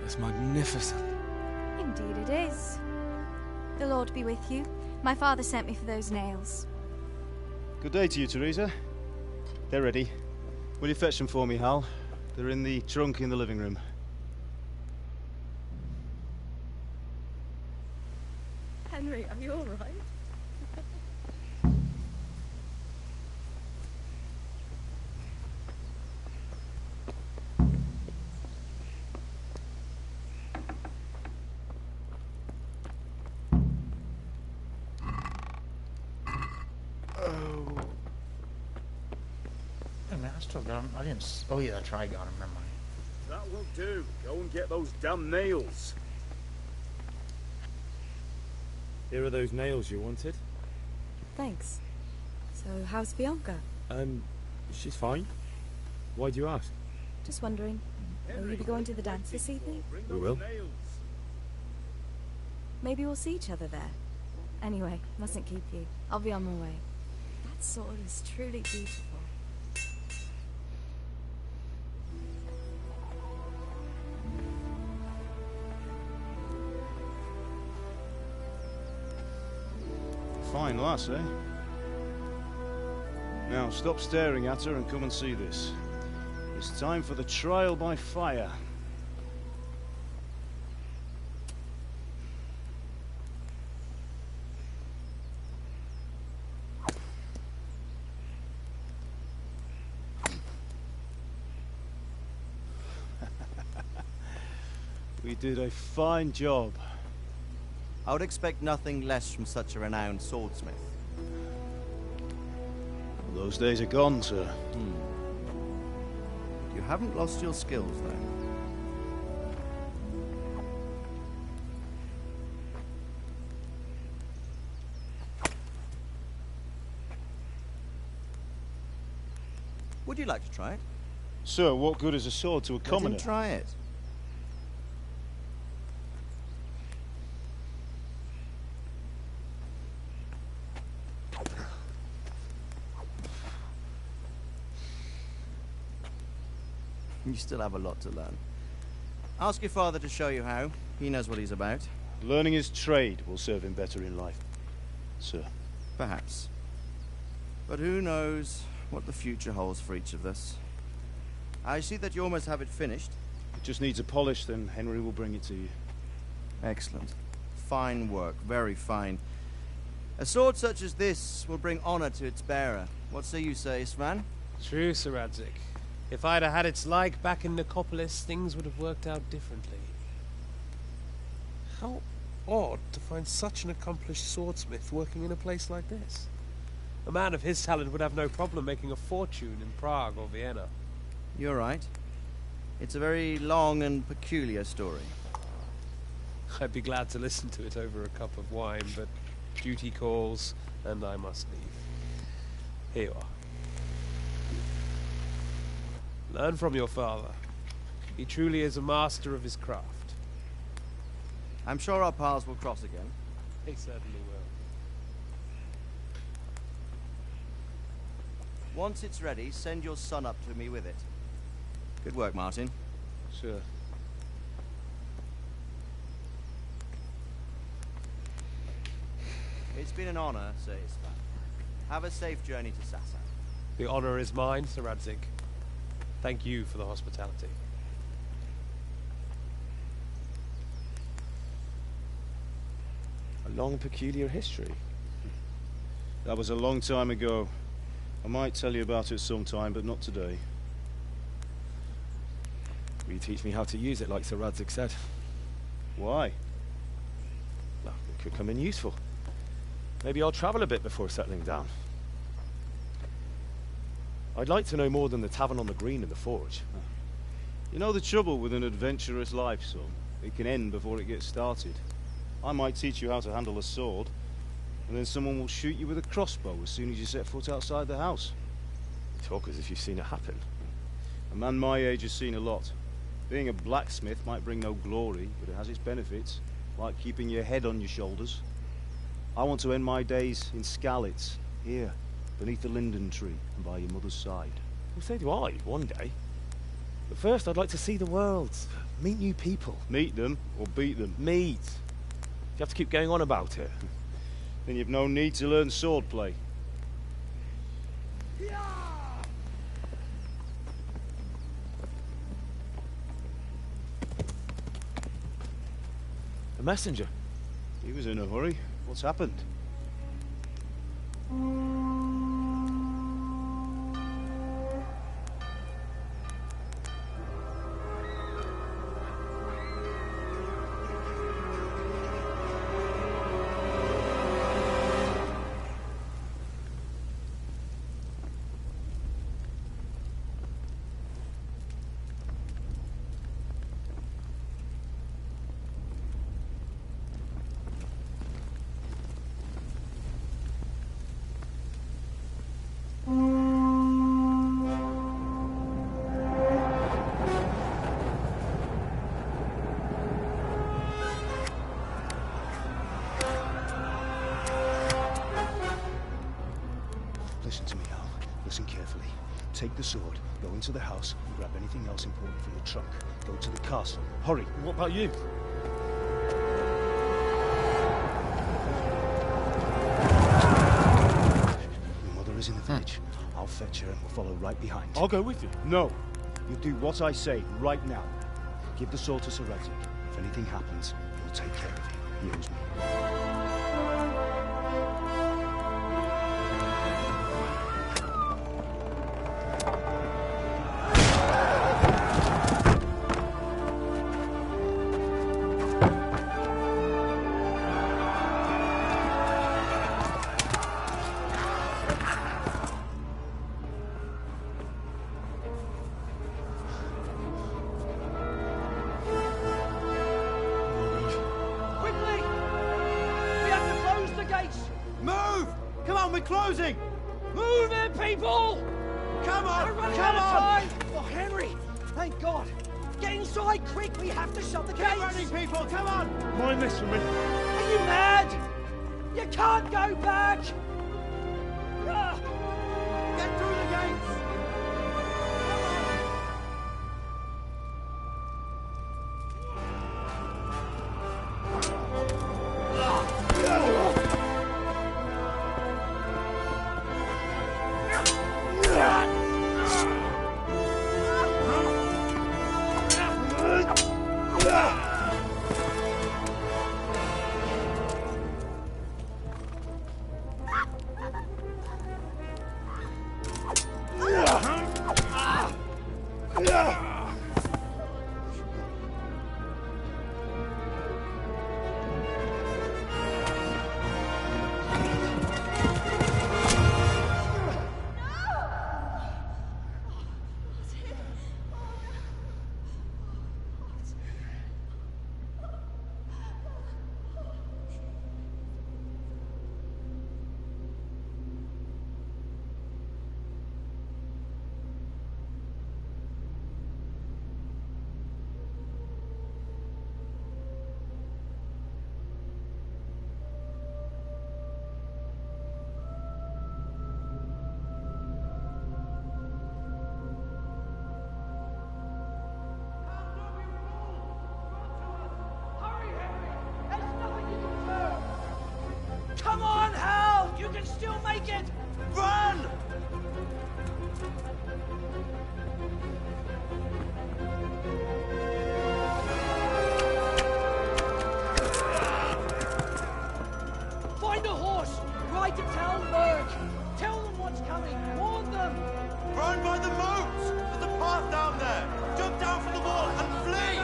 It's magnificent. Indeed it is. The Lord be with you. My father sent me for those nails. Good day to you, Teresa. They're ready. Will you fetch them for me, Hal? They're in the trunk in the living room. Henry, are you all right? I still got him. I didn't. Oh yeah, that's right. I got him. Never mind. That will do. Go and get those damn nails. Here are those nails you wanted. Thanks. So, how's Bianca? She's fine. Why do you ask? Just wondering. Will you be going to the dance this evening? We will. Maybe we'll see each other there. Anyway, mustn't keep you. I'll be on my way. That sword is truly beautiful. Fine lass, eh? Now, stop staring at her and come and see this. It's time for the trial by fire. We did a fine job. I would expect nothing less from such a renowned swordsmith. Those days are gone, sir. You haven't lost your skills, though. Would you like to try it? Sir, what good is a sword to a commoner? Let him try it. You still have a lot to learn. Ask your father to show you how. He knows what he's about. Learning his trade will serve him better in life, sir. Perhaps. But who knows what the future holds for each of us. I see that you almost have it finished. It just needs a polish, then Henry will bring it to you. Excellent. Fine work, very fine. A sword such as this will bring honor to its bearer. What say you, Svan? True, Sir Radzig. If I'd have had its like back in Nicopolis, things would have worked out differently. How odd to find such an accomplished swordsmith working in a place like this. A man of his talent would have no problem making a fortune in Prague or Vienna. You're right. It's a very long and peculiar story. I'd be glad to listen to it over a cup of wine, but duty calls, and I must leave. Here you are. Learn from your father. He truly is a master of his craft. I'm sure our paths will cross again. He certainly will. Once it's ready, send your son up to me with it. Good work, Martin. Sure. It's been an honor, Sir Isvan. Have a safe journey to Sassan. The honor is mine, Sir Radzig. Thank you for the hospitality. A long, peculiar history. That was a long time ago. I might tell you about it sometime, but not today. Will you teach me how to use it, like Sir Radzig said? Why? Well, it could come in useful. Maybe I'll travel a bit before settling down. I'd like to know more than the tavern on the green and the forge. You know the trouble with an adventurous life, son? It can end before it gets started. I might teach you how to handle a sword, and then someone will shoot you with a crossbow as soon as you set foot outside the house. You talk as if you've seen it happen. A man my age has seen a lot. Being a blacksmith might bring no glory, but it has its benefits, like keeping your head on your shoulders. I want to end my days in Skalitz, here, beneath the linden tree and by your mother's side. Well, so do I, one day. But first I'd like to see the world, meet new people. Meet them, or beat them? Meet. You have to keep going on about it. Then you've no need to learn swordplay. A messenger. He was in a hurry. What's happened? Listen to me, Al. Listen carefully. Take the sword, go into the house, and grab anything else important from the trunk. Go to the castle. Hurry. What about you? and we'll follow right behind. I'll go with you. No. You do what I say right now. Give the sword to Sir Reddick. If anything happens, he'll take care of you. He owes me. Quickly! We have to close the gates! Move! Come on, we're closing! Move it, people! Come on! We're running Come out of on! time! Oh, Henry! Thank God! Get inside, quick! We have to shut the Get gates! running, people! Come on! Mind this for me. Are you mad? You can't go back! Ah. Get through the gates! Come on, Hal! You can still make it! Run! Find a horse! Ride to town, Berg! Tell them what's coming! Warn them! Run by the moat! There's a path down there! Jump down from the wall and flee!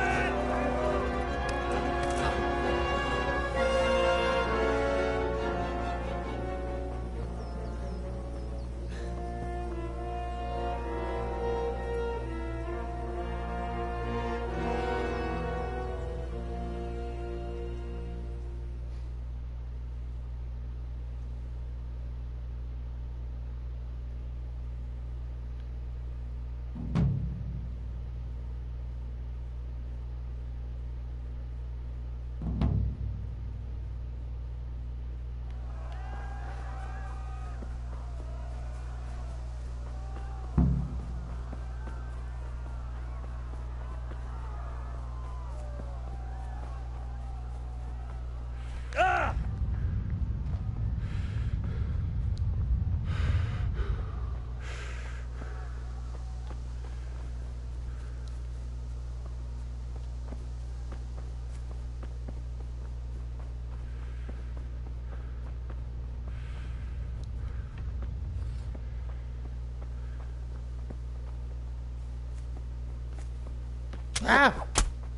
Ow!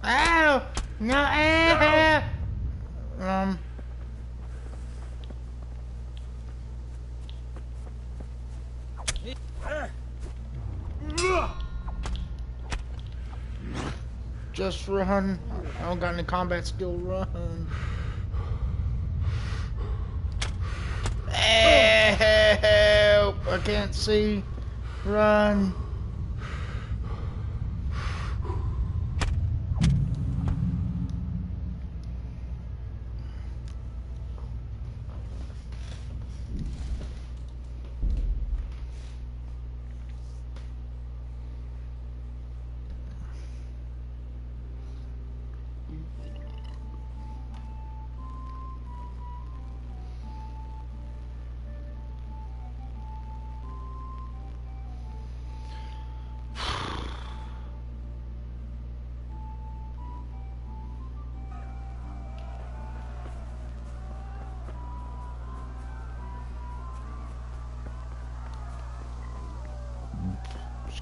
Ow! No! Ow! Just run. I don't got any combat skill. Run. Help! I can't see. Run.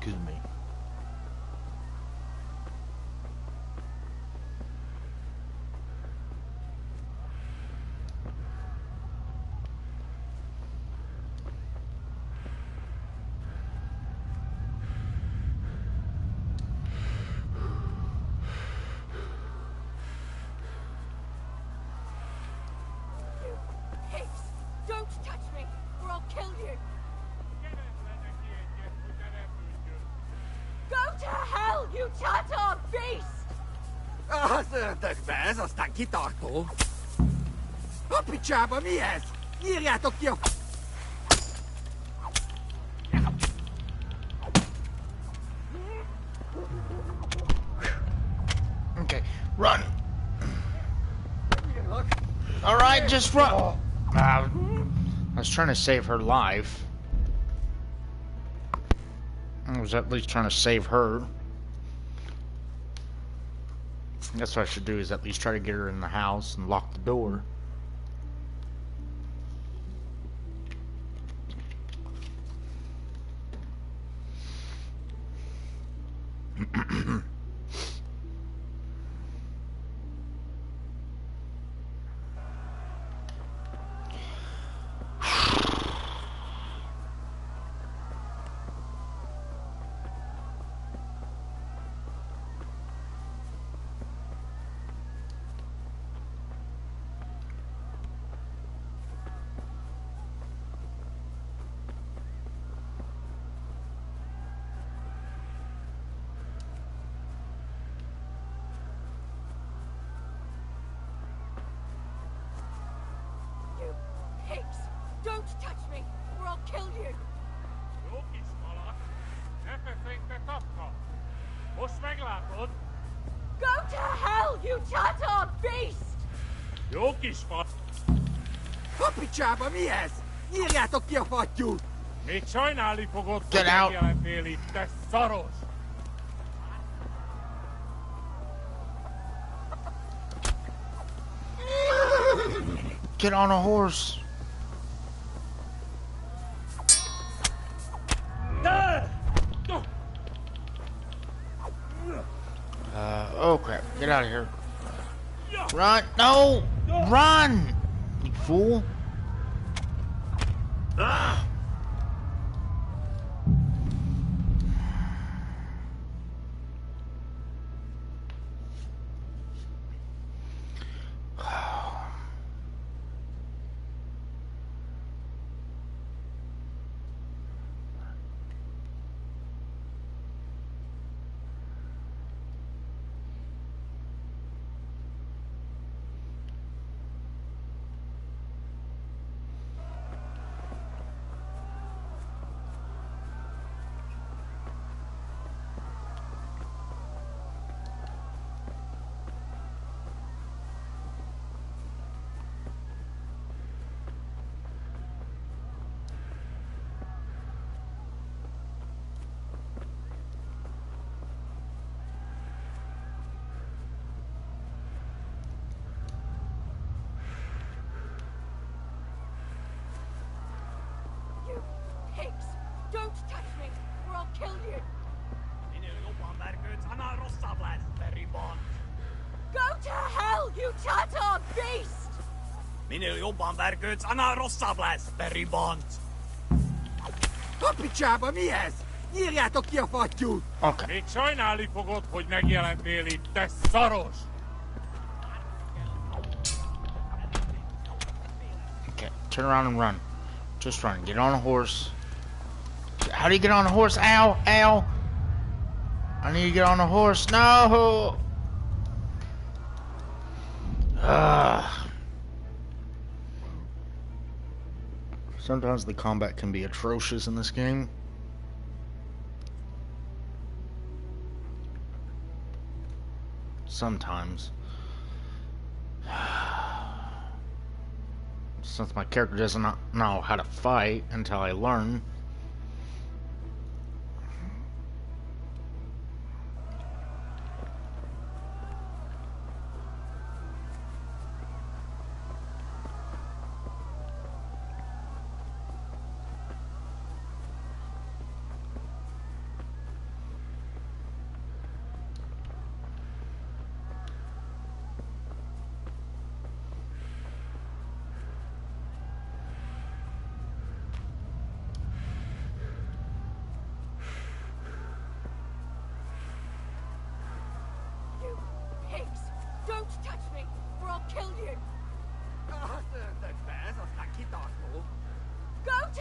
Excuse me. Pigs! Don't touch me, or I'll kill you! Go to hell, you Tatar beast! Tak bez, taky tahto. Opičába mi ez! Írjátok ki a... Okay, run. All right, just run. I was trying to save her life. I was at least trying to save her. That's what I should do, is at least try to get her in the house and lock the door. You pigs! Don't touch me, or I'll kill you! Go to hell, you Tatar beast! Opičába mi ez? Írjátok ki a fattyút! Még sajnálni fogod, Get out. megjelentél itt, te szaros! Get on a horse. Oh crap, get out of here. Run, no, run, you fool. You pigs! Don't touch me, or I'll kill you! Go to hell, you Tatar beast! Minél jobban vergődsz, annál rosszabb lesz, Beribont! Opičába mi ez? Írjátok ki a fattyút! Okay. Még sajnálni fogod, hogy megjelentél itt, te szaros! Okay, turn around and run. Just run. Get on a horse. How do you get on a horse? Ow, ow. I need to get on a horse. No. Sometimes the combat can be atrocious in this game. Sometimes. Since my character doesn't know how to fight until I learn.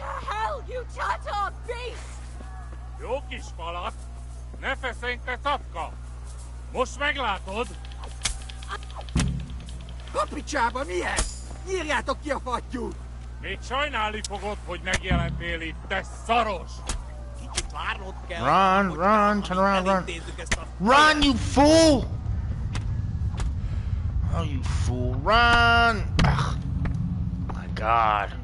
to hell, you Tatar beast! Jó kis falat, ne feszénj te szapka! Most meglátod? Kapicsába, mi ez? Nyírjátok ki a fattyút! Még sajnálni fogod, hogy megjelentél itt, te szaros! Kicsit várnod kell. Run, turn around, run. Run, you fool! Oh, you fool, run! Ugh. My God.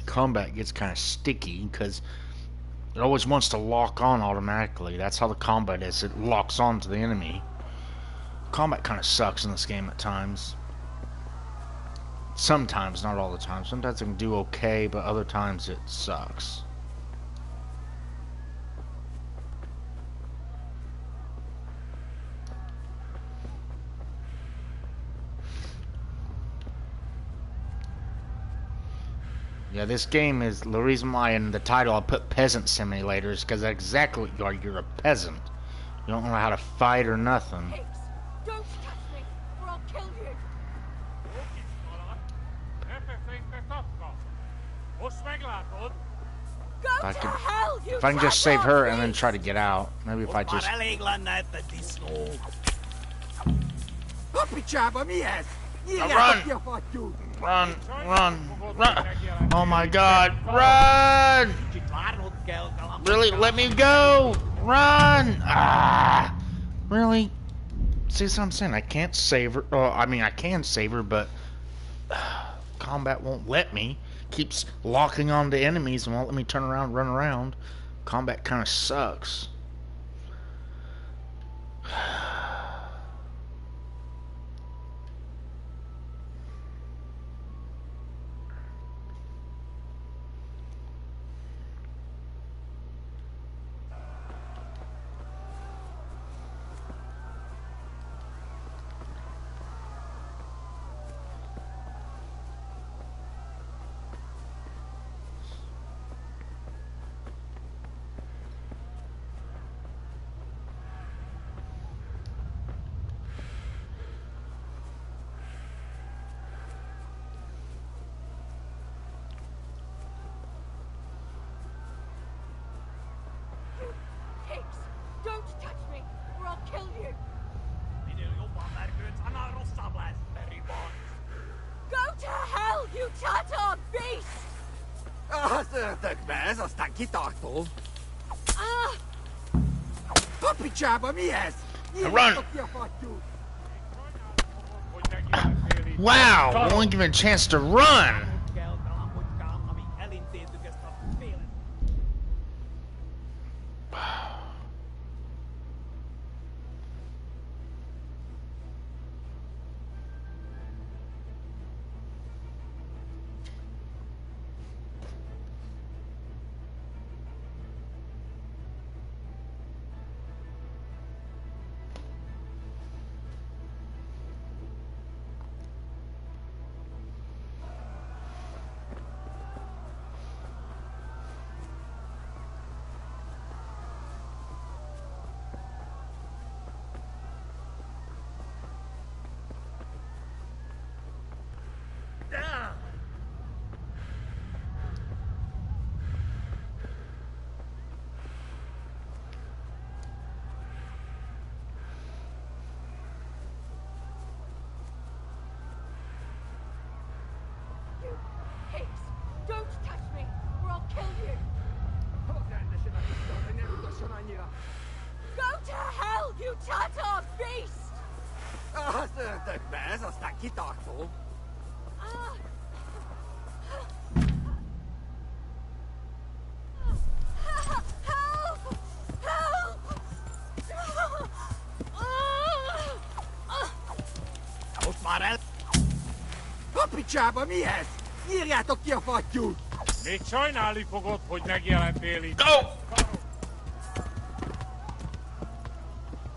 Combat gets kind of sticky because it always wants to lock on automatically. That's how the combat is. It locks on to the enemy. Combat kind of sucks in this game at times. Sometimes, not all the time. Sometimes it can do okay, but other times it sucks. Yeah, this game is the reason why in the title I put peasant simulators, because that's exactly what you are. You're a peasant. You don't know how to fight or nothing. Don't touch me, or I'll kill you! Go to hell, you If I can just save her and then try to get out. Maybe if I just... Kapicsába, mi ez? Run! Nyírjátok ki a fattyút! Run! Oh my God! Run! Really? Let me go! Run! Ah! Really? See what I'm saying? I can't save her. I mean, I can save her, but combat won't let me. Keeps locking on to enemies and won't let me turn around and run around. Combat kind of sucks. Don't touch me, or I'll kill you! Go to hell, you Tatar beast! Szörtök be, ez aztán kitartó. Kapicsába, mi ez? Nyírjátok ki a fattyút! Wow! Won't give me a chance to run! Don't touch me, or I'll kill you! Go to hell, you Tatar beast! Szörtök be, ez aztán kitartó. Ott már el... Kapicsába, mi ez? Nyírjátok ki a fattyút! Még sajnálni fogod, hogy megjelentél itt. Go!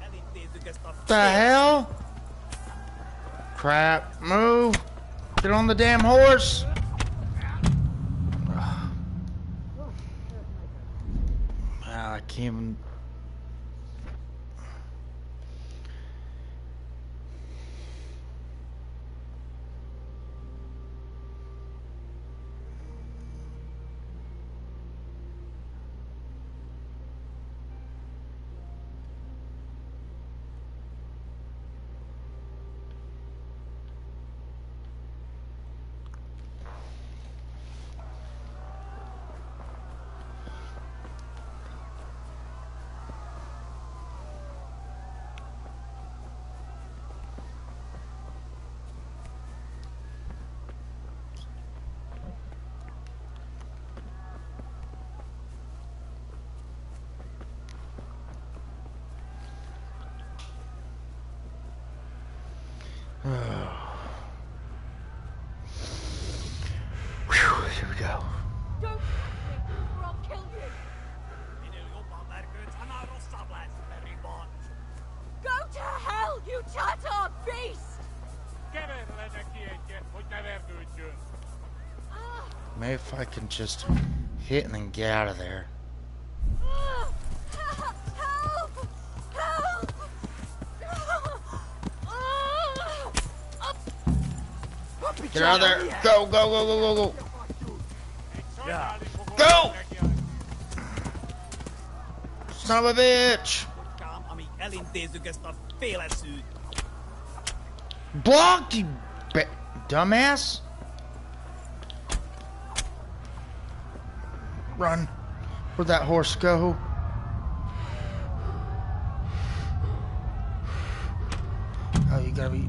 Elintézzük ezt a... The hell? Crap. Move. Get on the damn horse. I can't even... Here we go. Don't touch me, or I'll kill you. Go to hell, you Tatar beast! Maybe if I can just hit and then get out of there. Help! Help! Get out of there. Go, go, go, go, go, go. Go! Son of a bitch! Blocked, you dumbass! Run. Where'd that horse go? Oh, you gotta be...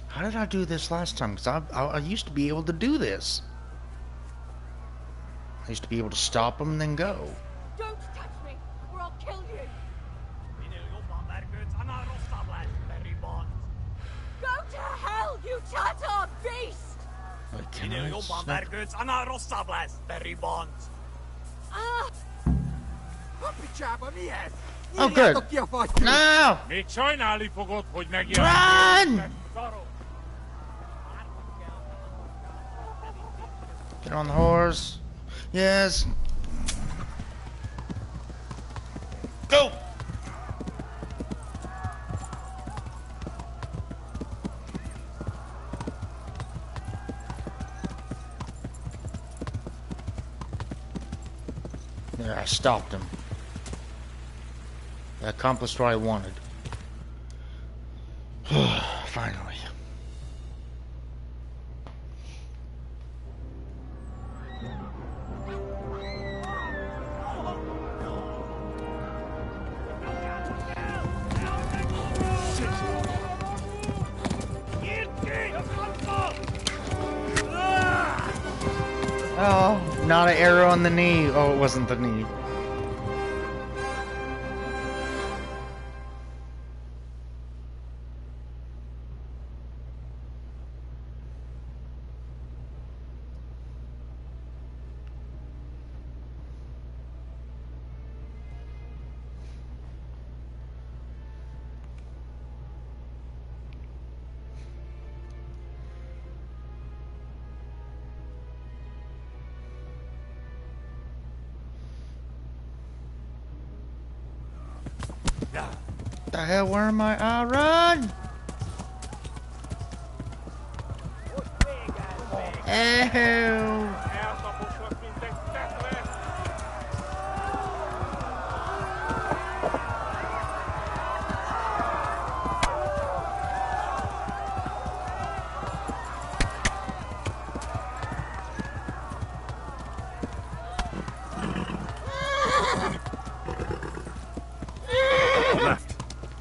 How did I do this last time? Because I used to be able to do this. I used to be able to stop them and then go. Don't touch me, or I'll kill you. Go to hell, you Tatar beast! Wait, can I Oh, good. No! Run! Get on the horse. Yes. Go! There, I stopped him. I accomplished what I wanted. Finally. Oh, not an arrow on the knee. Oh, it wasn't the knee. The hell, where am I? I run! Ew.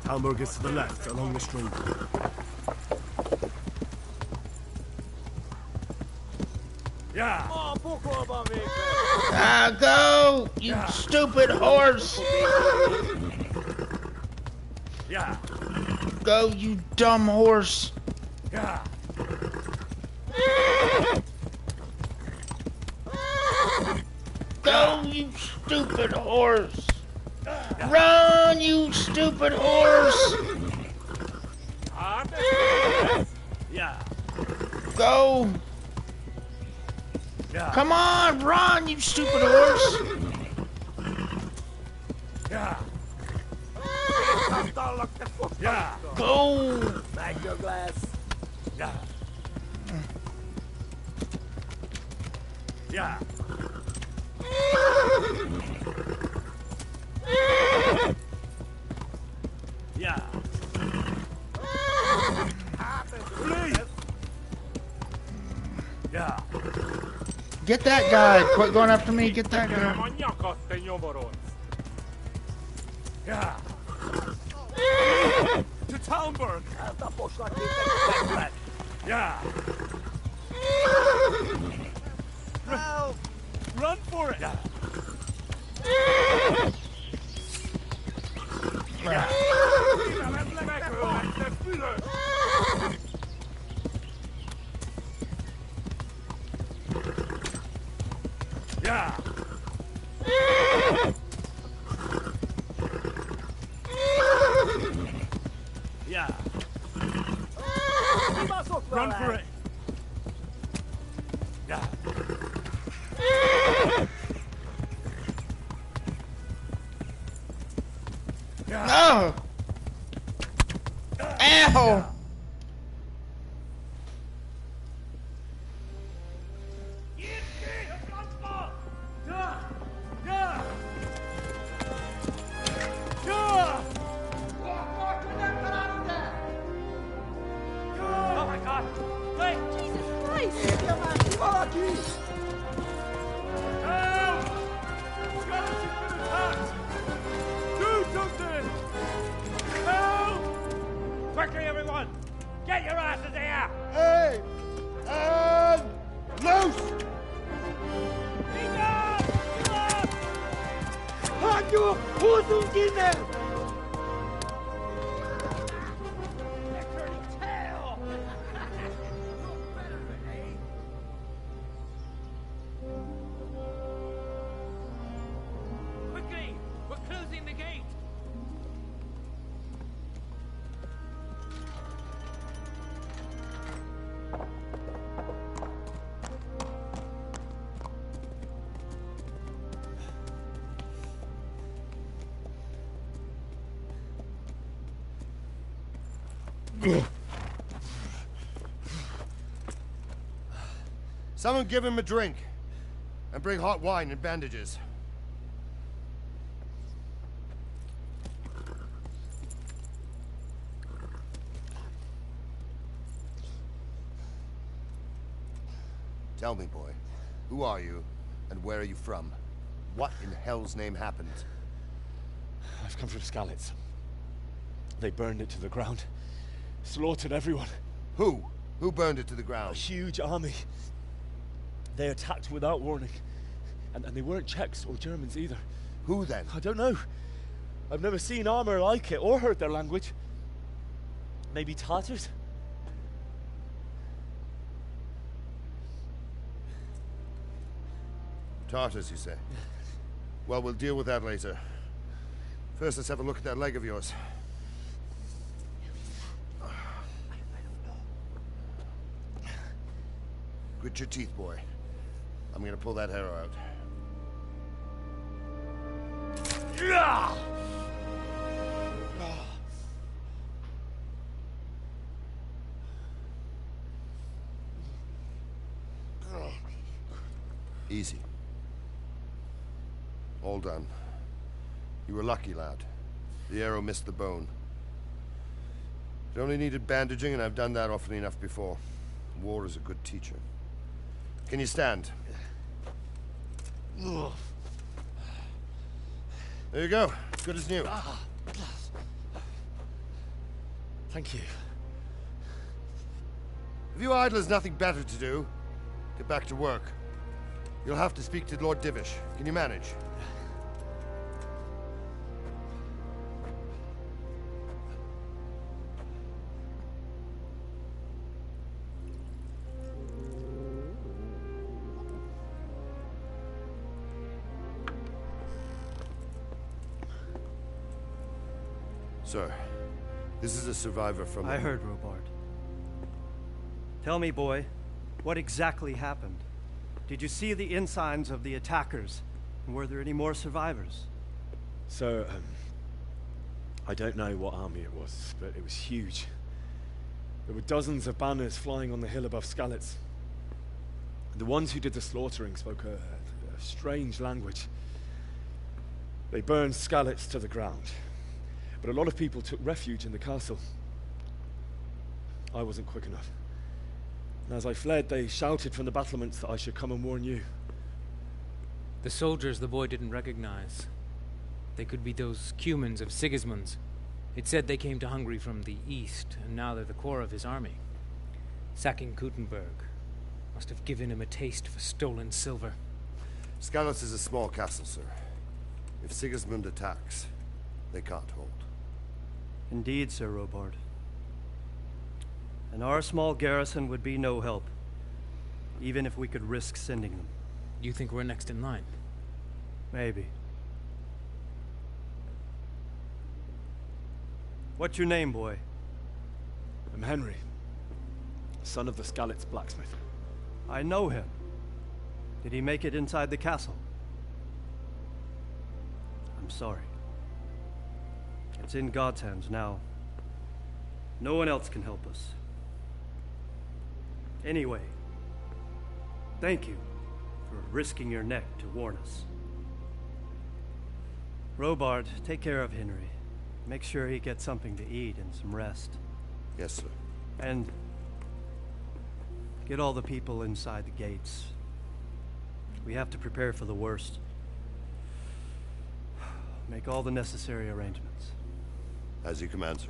Talmberg is to the left, along the stream. Yeah. Ah, go, you stupid horse! Yeah. Go, you dumb horse! Yeah. Go, you stupid horse! Run, you stupid horse! Yeah. Go! Yeah. Come on, run, you stupid horse! Yeah. Yeah. Go! Back your glass. Yeah. Yeah. Yeah. Please. Yeah. Get that guy! Quit going after me, get that guy! Yeah. To Talmberg. Yeah. Run for it. Yeah. Yeah. Yeah. Run for it. Yeah. No! Ow! Oh my God! Wait! Jesus Christ! Do something! Help! Quickly, everyone! Get your asses here! Hey! And loose! Halt your horses in there! Quickly! We're closing the gate! Someone give him a drink. And bring hot wine and bandages. Tell me, boy, who are you, and where are you from? What in hell's name happened? I've come from Skalitz. They burned it to the ground. Slaughtered everyone. Who? Who burned it to the ground? A huge army. They attacked without warning. And they weren't Czechs or Germans either. Who then? I don't know. I've never seen armor like it or heard their language. Maybe Tatars? Tartars, you say? Well, we'll deal with that later. First, let's have a look at that leg of yours. Grit your teeth, boy. I'm gonna pull that arrow out. Easy. All done. You were lucky, lad. The arrow missed the bone. It only needed bandaging, and I've done that often enough before. War is a good teacher. Can you stand? There you go. Good as new. Thank you. Have you idlers nothing better to do? Get back to work. You'll have to speak to Lord Divish. Can you manage? Sir, this is a survivor from... I heard, Robard. Tell me, boy, what exactly happened? Did you see the ensigns of the attackers? And were there any more survivors? Sir, I don't know what army it was, but it was huge. There were dozens of banners flying on the hill above Skalitz. The ones who did the slaughtering spoke a strange language. They burned Skalitz to the ground. But a lot of people took refuge in the castle. I wasn't quick enough. And as I fled, they shouted from the battlements that I should come and warn you. The soldiers the boy didn't recognize. They could be those Cumans of Sigismund's. It said they came to Hungary from the east, and now they're the core of his army. Sacking Kuttenberg must have given him a taste for stolen silver. Skalitz is a small castle, sir. If Sigismund attacks, they can't hold. Indeed, Sir Robard. And our small garrison would be no help, even if we could risk sending them. You think we're next in line? Maybe. What's your name, boy? I'm Henry, son of the Skalitz blacksmith. I know him. Did he make it inside the castle? I'm sorry. It's in God's hands now. No one else can help us. Anyway, thank you for risking your neck to warn us. Robard, take care of Henry. Make sure he gets something to eat and some rest. Yes, sir. And get all the people inside the gates. We have to prepare for the worst. Make all the necessary arrangements. As you command, sir.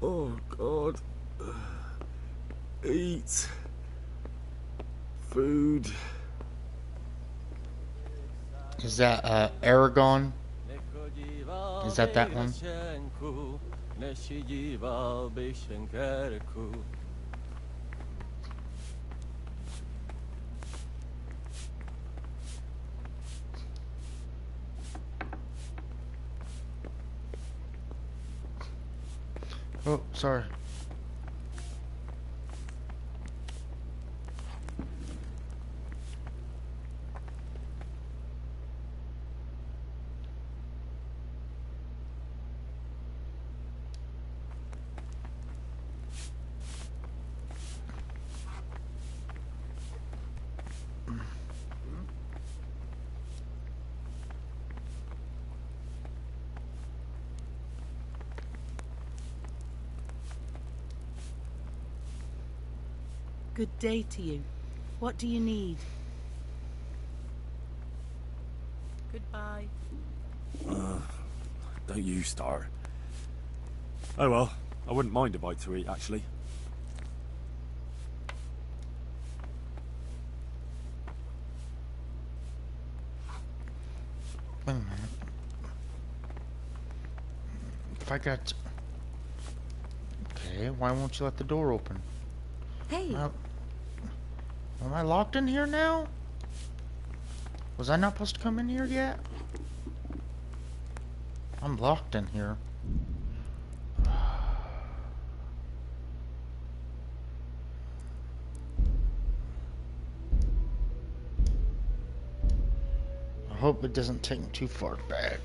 Oh, God. Eat. Food. Is that Aragon? Is that one? Oh, sorry. Good day to you. What do you need? Goodbye. Don't you start. Oh well, I wouldn't mind a bite to eat, actually. Wait a minute. If I got... Okay, why won't you let the door open? Hey. Am I locked in here now? Was I not supposed to come in here yet? I'm locked in here. I hope it doesn't take me too far back.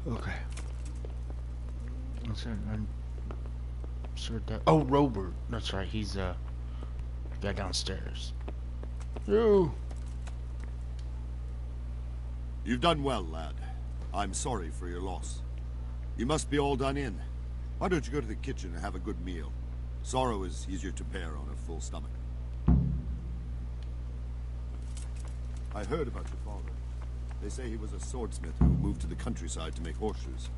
Okay. Oh, Robert. That's right. He's the guy downstairs. You. You've done well, lad. I'm sorry for your loss. You must be all done in. Why don't you go to the kitchen and have a good meal? Sorrow is easier to bear on a full stomach. I heard about your father. They say he was a swordsmith who moved to the countryside to make horseshoes.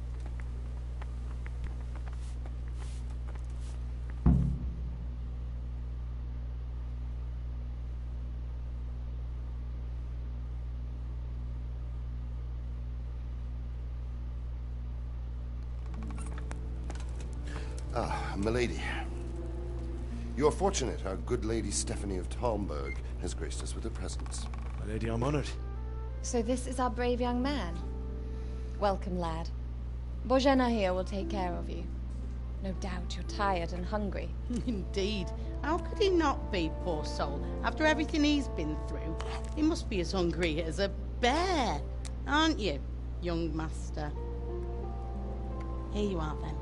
Ah, milady. You are fortunate our good lady Stephanie of Talmberg has graced us with her presence. My lady, I'm honored. So this is our brave young man. Welcome, lad. Bojana here will take care of you. No doubt you're tired and hungry. Indeed. How could he not be, poor soul? After everything he's been through, he must be as hungry as a bear, aren't you, young master? Here you are, then.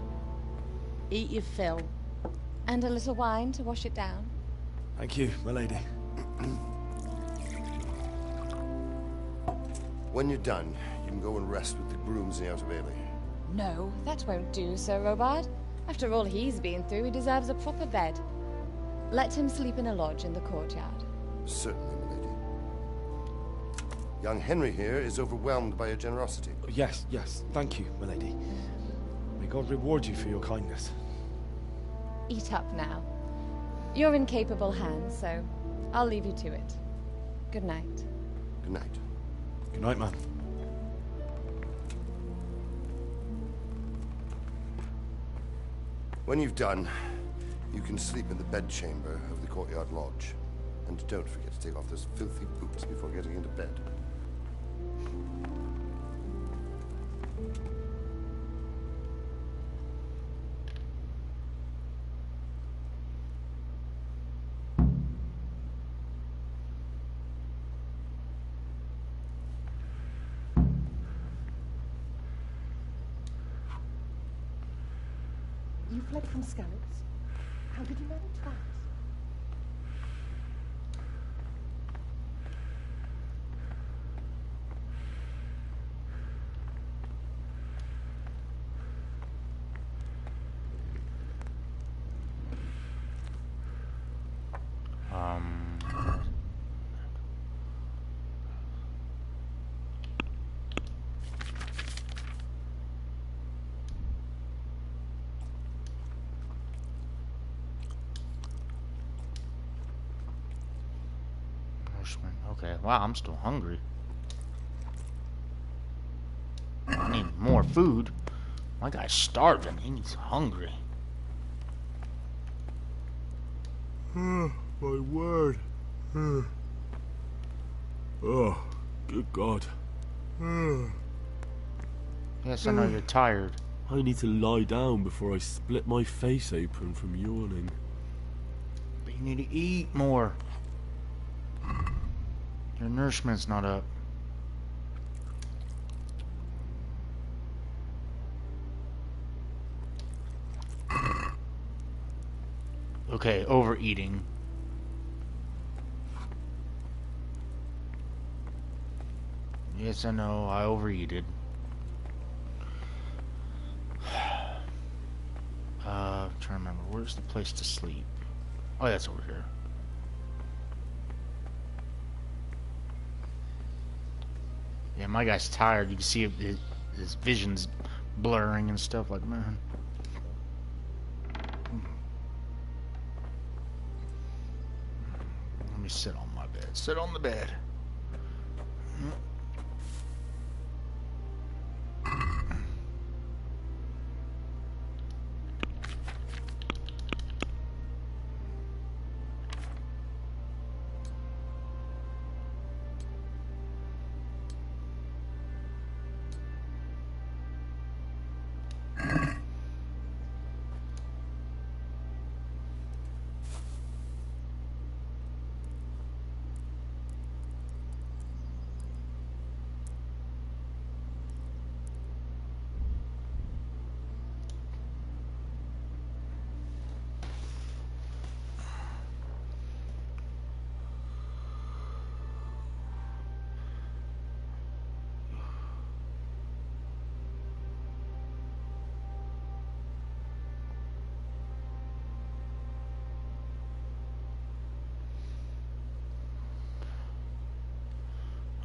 Eat your fill. And a little wine to wash it down. Thank you, my lady. When you're done, you can go and rest with the grooms in the Outer Bailey. No, that won't do, Sir Robard. After all he's been through, he deserves a proper bed. Let him sleep in a lodge in the courtyard. Certainly, milady. Young Henry here is overwhelmed by your generosity. Yes, yes. Thank you, my lady. May God reward you for your kindness. Eat up now. You're in capable hands, so I'll leave you to it. Good night. Good night. Good night, man. When you've done, you can sleep in the bedchamber of the courtyard lodge. And don't forget to take off those filthy boots before getting into bed. You fled from Skalitz? How did you manage that? Okay, wow, I'm still hungry. I need more food. My guy's starving. He's hungry. My word. Oh, good God. Yes, I know you're tired. I need to lie down before I split my face open from yawning. But you need to eat more. Your nourishment's not up. Okay, overeating. Yes, I know, I overeated. Trying to remember, where's the place to sleep? Oh, that's over here. Yeah, Yeah, my guy's tired. You can see his vision's blurring and stuff like, man. Let me sit on my bed. Sit on the bed.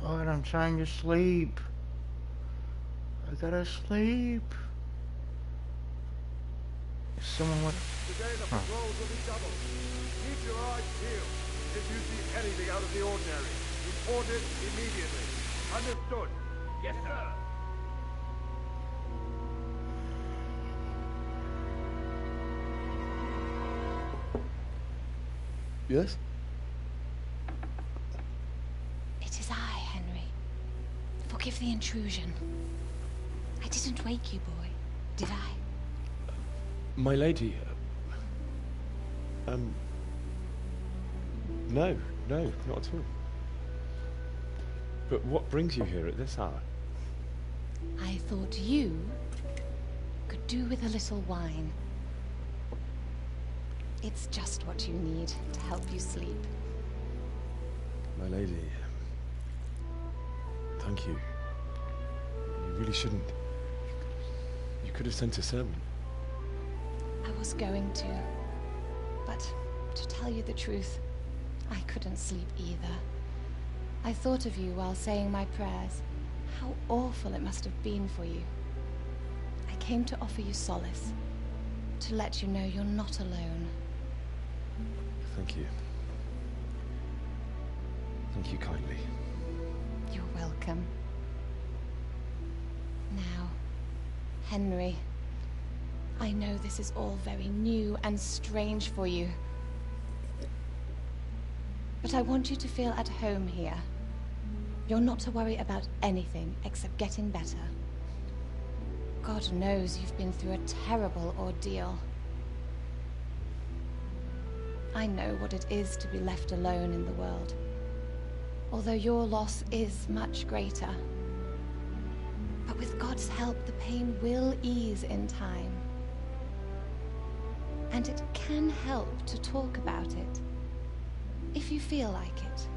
God, I'm trying to sleep. I gotta sleep. Someone went... Today the patrols will be doubled. Keep your eyes peeled. If you see anything out of the ordinary, report it immediately. Understood? Yes, sir. Yes? It is I, Henry. Forgive the intrusion. I didn't wake you, boy, did I? My lady, no, not at all. But what brings you here at this hour? I thought you could do with a little wine. It's just what you need to help you sleep. My lady, thank you. You really shouldn't. You could have sent a servant. I was going to, but to tell you the truth, I couldn't sleep either. I thought of you while saying my prayers. How awful it must have been for you. I came to offer you solace, to let you know you're not alone. Thank you. Thank you kindly. You're welcome. Now, Henry, I know this is all very new and strange for you. But I want you to feel at home here. You're not to worry about anything except getting better. God knows you've been through a terrible ordeal. I know what it is to be left alone in the world, although your loss is much greater. But with God's help, the pain will ease in time. And it can help to talk about it, if you feel like it.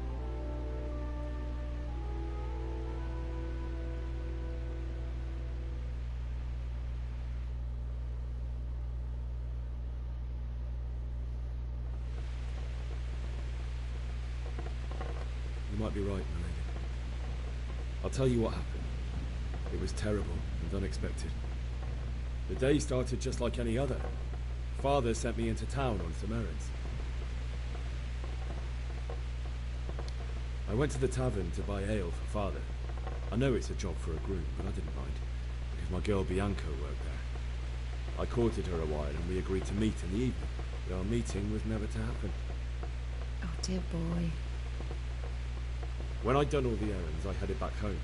You might be right, my lady. I'll tell you what happened. It was terrible and unexpected. The day started just like any other. Father sent me into town on some errands. I went to the tavern to buy ale for Father. I know it's a job for a groom, but I didn't mind, because my girl Bianca worked there. I courted her a while and we agreed to meet in the evening, but our meeting was never to happen. Oh, dear boy. When I'd done all the errands, I headed back home.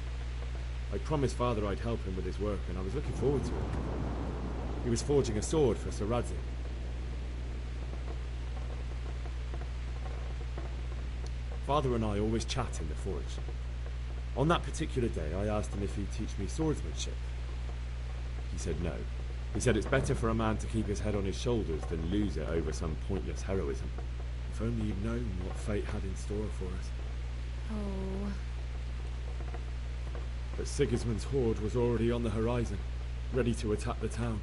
I promised Father I'd help him with his work, and I was looking forward to it. He was forging a sword for Sir Radzig. Father and I always chat in the forge. On that particular day, I asked him if he'd teach me swordsmanship. He said no. He said it's better for a man to keep his head on his shoulders than lose it over some pointless heroism. If only you'd known what fate had in store for us. Oh. But Sigismund's horde was already on the horizon, ready to attack the town.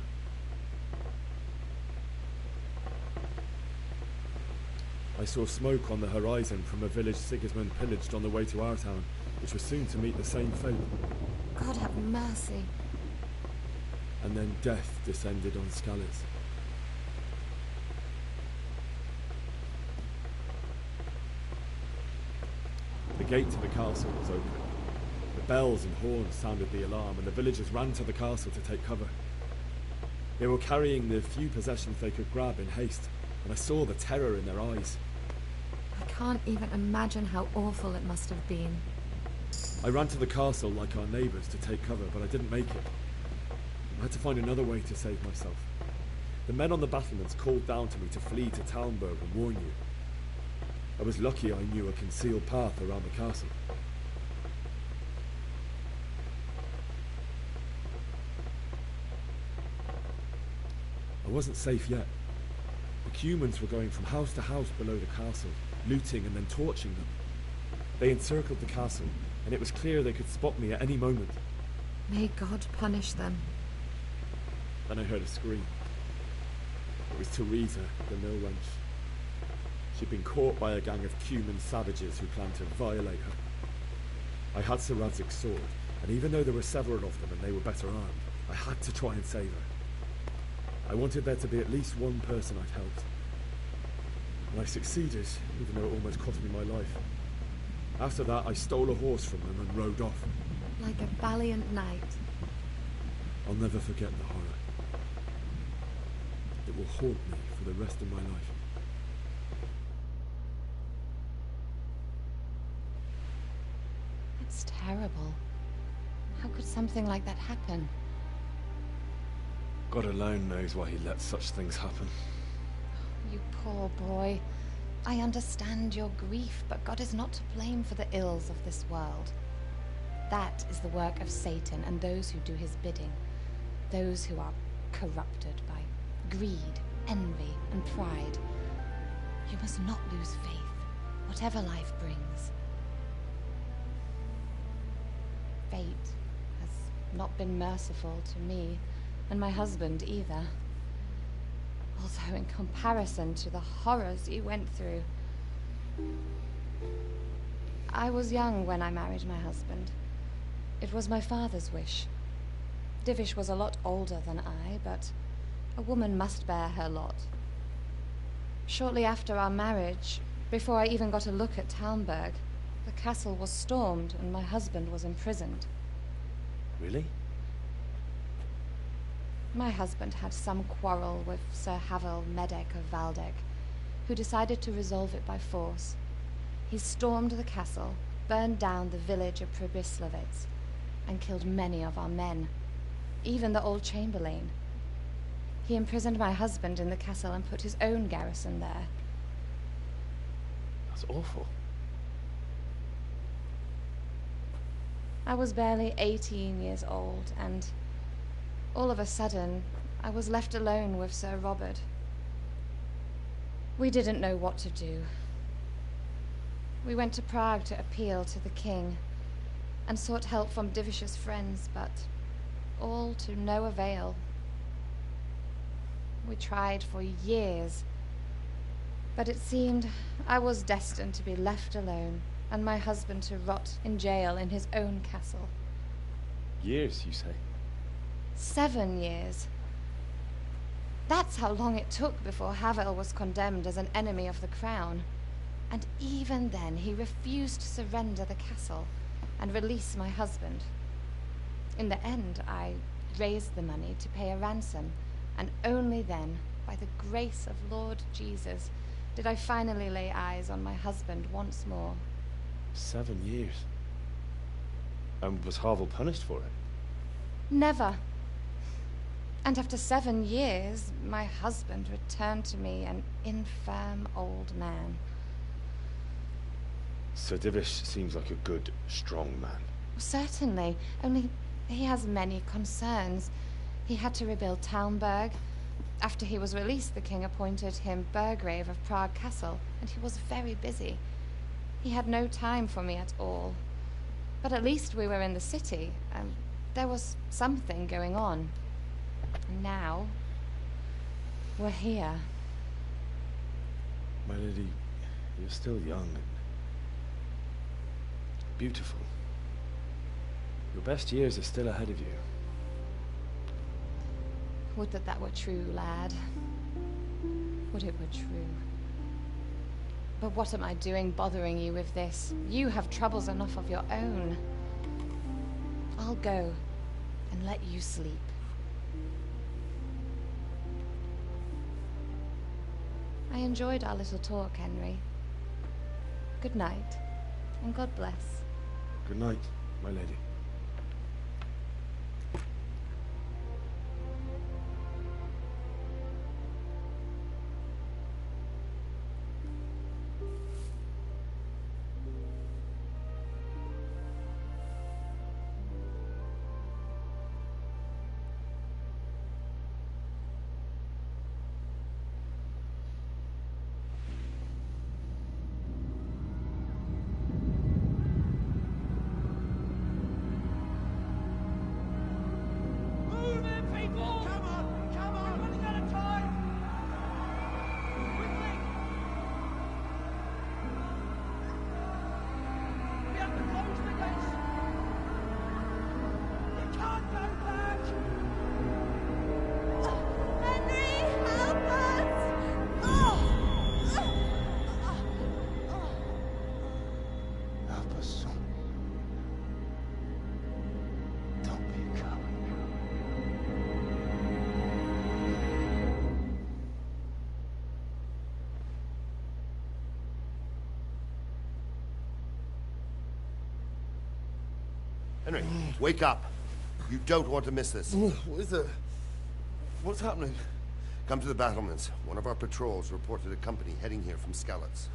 I saw smoke on the horizon from a village Sigismund pillaged on the way to our town. which was soon to meet the same fate. God have mercy. And then death descended on Skalitz. The gate to the castle was open. The bells and horns sounded the alarm, and the villagers ran to the castle to take cover. They were carrying the few possessions they could grab in haste, and I saw the terror in their eyes. I can't even imagine how awful it must have been. I ran to the castle like our neighbours to take cover, but I didn't make it. I had to find another way to save myself. The men on the battlements called down to me to flee to Talmberg and warn you. I was lucky I knew a concealed path around the castle. I wasn't safe yet. The humans were going from house to house below the castle, looting and then torching them. They encircled the castle, and it was clear they could spot me at any moment. May God punish them. Then I heard a scream. It was Teresa, the mill wench. She'd been caught by a gang of Cuman savages who planned to violate her. I had Sir Radzig's sword, and even though there were several of them and they were better armed, I had to try and save her. I wanted there to be at least one person I'd helped. And I succeeded, even though it almost cost me my life. After that, I stole a horse from them and rode off. Like a valiant knight. I'll never forget the horror. It will haunt me for the rest of my life. It's terrible. How could something like that happen? God alone knows why he lets such things happen. You poor boy. I understand your grief, but God is not to blame for the ills of this world. That is the work of Satan and those who do his bidding. Those who are corrupted by greed, envy, and pride. You must not lose faith, whatever life brings. Fate has not been merciful to me, and my husband either. Although in comparison to the horrors you went through. I was young when I married my husband. It was my father's wish. Divish was a lot older than I, but a woman must bear her lot. Shortly after our marriage, before I even got a look at Talmberg, the castle was stormed and my husband was imprisoned. Really? My husband had some quarrel with Sir Havel Medek of Valdek, who decided to resolve it by force. He stormed the castle, burned down the village of Pribyslavitz, and killed many of our men, even the old chamberlain. He imprisoned my husband in the castle and put his own garrison there. That's awful. I was barely 18 years old, and all of a sudden, I was left alone with Sir Robert. We didn't know what to do. We went to Prague to appeal to the king, and sought help from Divish's friends, but all to no avail. We tried for years, but it seemed I was destined to be left alone, and my husband to rot in jail in his own castle. Years, you say? 7 years. That's how long it took before Havel was condemned as an enemy of the crown. And even then, he refused to surrender the castle and release my husband. In the end, I raised the money to pay a ransom, and only then, by the grace of Lord Jesus, did I finally lay eyes on my husband once more. 7 years? And was Havel punished for it? Never. And after 7 years, my husband returned to me an infirm old man. Sir Divish seems like a good, strong man. Certainly, only he has many concerns. He had to rebuild Talmberg. After he was released, the king appointed him Burgrave of Prague Castle, and he was very busy. He had no time for me at all. But at least we were in the city, and there was something going on. And now, we're here. My lady, you're still young and beautiful. Your best years are still ahead of you. Would that that were true, lad. Would it were true. But what am I doing bothering you with this? You have troubles enough of your own. I'll go and let you sleep. I enjoyed our little talk, Henry. Good night, and God bless. Good night, my lady. Henry, wake up. You don't want to miss this. What is it? What's happening? Come to the battlements. One of our patrols reported a company heading here from Skalitz.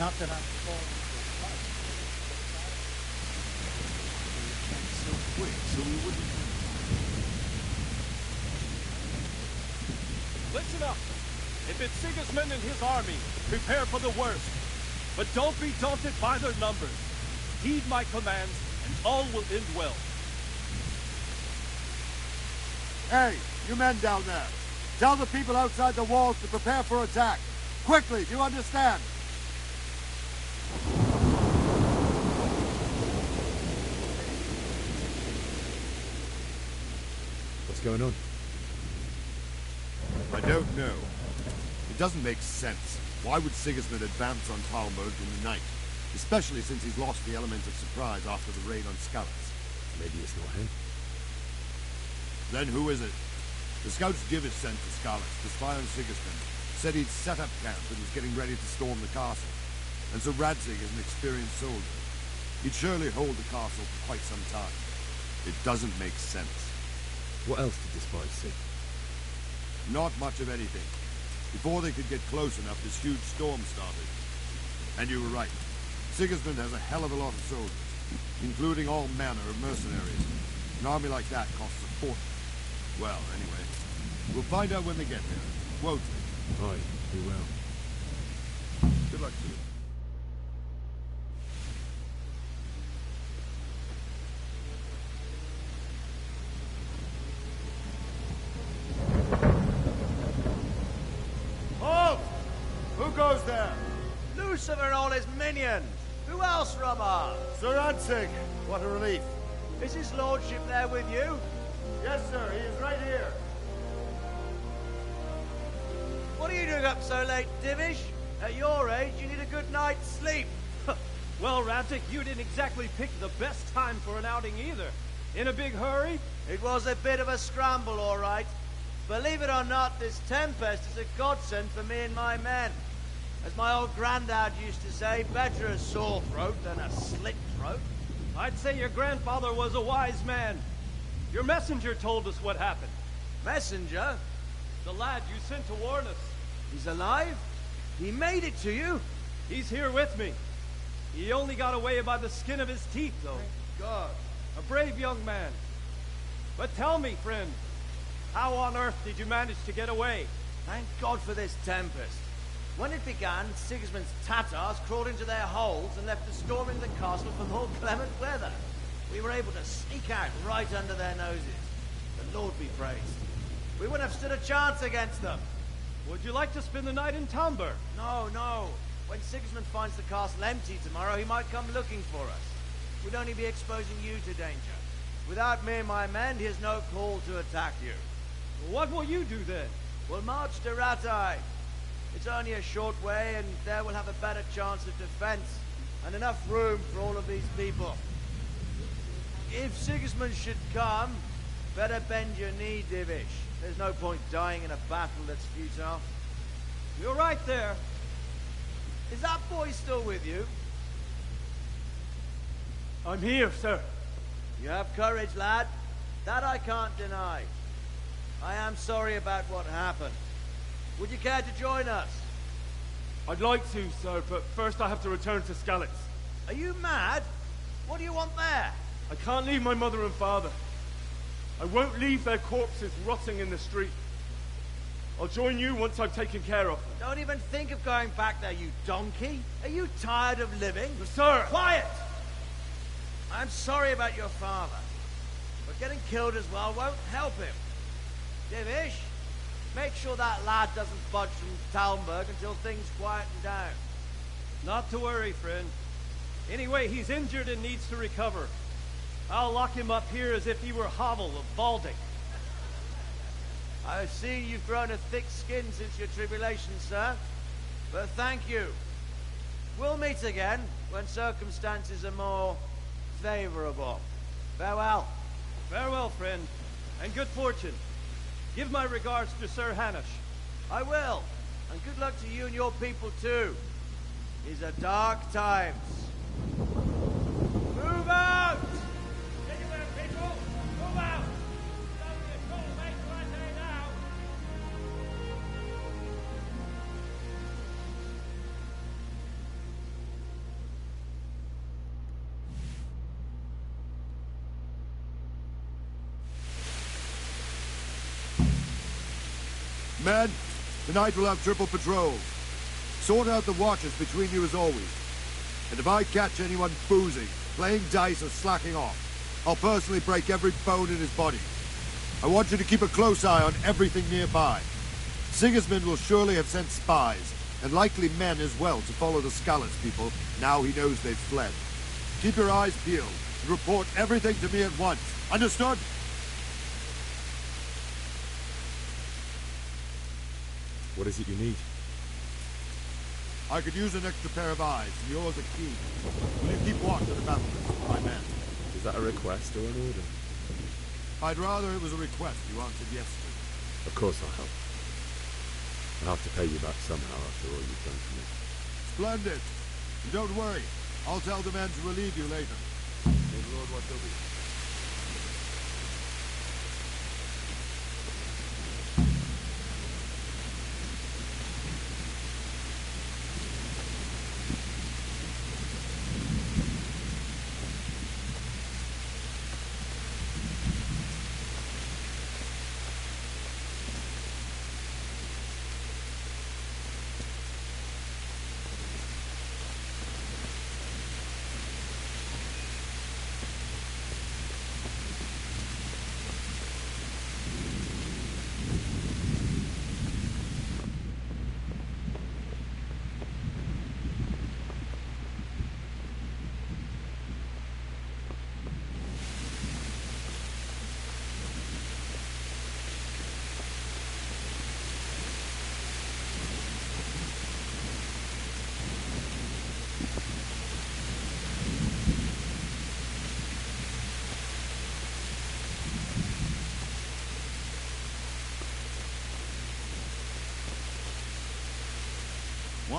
Not that I'm falling So quick, so we wouldn't... Listen up! If it's Sigismund and his army, prepare for the worst. But don't be daunted by their numbers. Heed my commands, and all will end well. Hey, you men down there. Tell the people outside the walls to prepare for attack. Quickly, do you understand? What's going on? I don't know. It doesn't make sense. Why would Sigismund advance on Talmberg in the night? Especially since he's lost the element of surprise after the raid on Skalitz. Maybe it's not him. Then who is it? The scouts Divish sent to Skalitz to spy on Sigismund said he'd set up camp and was getting ready to storm the castle. And so Radzig is an experienced soldier. He'd surely hold the castle for quite some time. It doesn't make sense. What else did the spies see? Not much of anything. Before they could get close enough, this huge storm started. And you were right. Sigismund has a hell of a lot of soldiers, including all manner of mercenaries. An army like that costs a fortune. Well, anyway, we'll find out when they get there, won't we? Aye, we will. Good luck to you. Halt! Who goes there? Lucifer and all his minions! Who else, Rama? Sir Radzig! What a relief. Is his lordship there with you? Yes, sir. He is right here. What are you doing up so late, Divish? At your age, you need a good night's sleep. Well, Radzik, you didn't exactly pick the best time for an outing either. In a big hurry? It was a bit of a scramble, all right. Believe it or not, this tempest is a godsend for me and my men. As my old granddad used to say, better a sore throat than a slit throat. I'd say your grandfather was a wise man. Your messenger told us what happened. Messenger? The lad you sent to warn us. He's alive? He made it to you? He's here with me. He only got away by the skin of his teeth, though. Thank God. A brave young man. But tell me, friend, how on earth did you manage to get away? Thank God for this tempest. When it began, Sigismund's Tatars crawled into their holes and left the storming the castle for more clement weather. We were able to sneak out right under their noses. The Lord be praised. We wouldn't have stood a chance against them. Would you like to spend the night in Tamber? No, no. When Sigismund finds the castle empty tomorrow, he might come looking for us. We'd only be exposing you to danger. Without me and my men, he has no call to attack you. What will you do then? We'll march to Ratai. It's only a short way, and there we'll have a better chance of defense, and enough room for all of these people. If Sigismund should come, better bend your knee, Divish. There's no point dying in a battle that's futile. You're right there. Is that boy still with you? I'm here, sir. You have courage, lad. That I can't deny. I am sorry about what happened. Would you care to join us? I'd like to, sir, but first I have to return to Skalitz. Are you mad? What do you want there? I can't leave my mother and father. I won't leave their corpses rotting in the street. I'll join you once I've taken care of them. Don't even think of going back there, you donkey. Are you tired of living? Sir! Quiet! I'm sorry about your father, but getting killed as well won't help him. Divish, make sure that lad doesn't budge from Talmberg until things quieten down. Not to worry, friend. Anyway, he's injured and needs to recover. I'll lock him up here as if he were Havel of Balding. I see you've grown a thick skin since your tribulation, sir. But thank you. We'll meet again when circumstances are more favorable. Farewell. Farewell, friend, and good fortune. Give my regards to Sir Hanush. I will, and good luck to you and your people too. These are dark times. Move out! Anywhere, people! Move out! It's only a short way to Ratai now! Men, tonight we'll have triple patrols. Sort out the watches between you as always. And if I catch anyone boozing, playing dice or slacking off, I'll personally break every bone in his body. I want you to keep a close eye on everything nearby. Sigismund will surely have sent spies, and likely men as well, to follow the Skalitz people now he knows they've fled. Keep your eyes peeled, and report everything to me at once. Understood? What is it you need? I could use an extra pair of eyes, and yours are keen. Will you keep watch at the battlements with my men? Is that a request or an order? I'd rather it was a request you answered yes to. Of course I'll help. I'll have to pay you back somehow after all you've done for me. Splendid. And don't worry. I'll tell the men to relieve you later. May the Lord watch over you.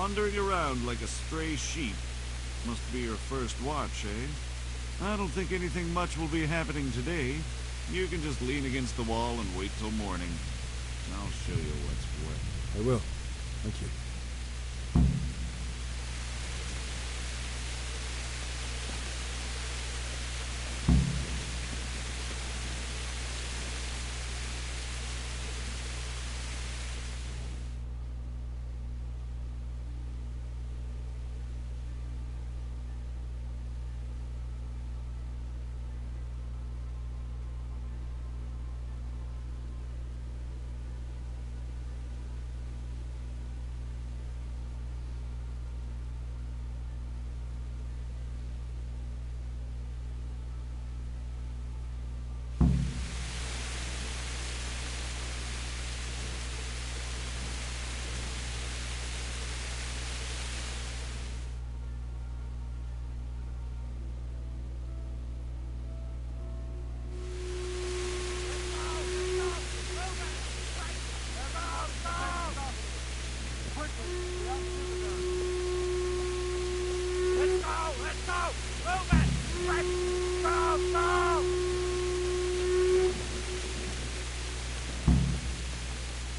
Wandering around like a stray sheep. Must be your first watch, eh? I don't think anything much will be happening today. You can just lean against the wall and wait till morning. I'll show you what's what. I will. Thank you.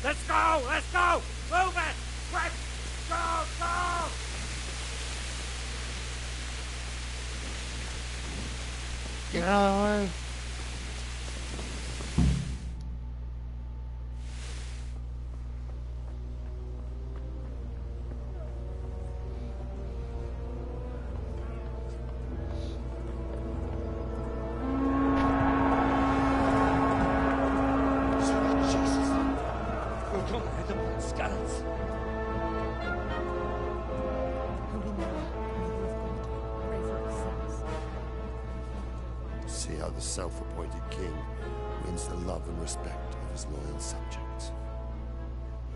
Let's go! Let's go! Move it! Quick! Go! Go! Get out of the way. See how the self-appointed king wins the love and respect of his loyal subjects.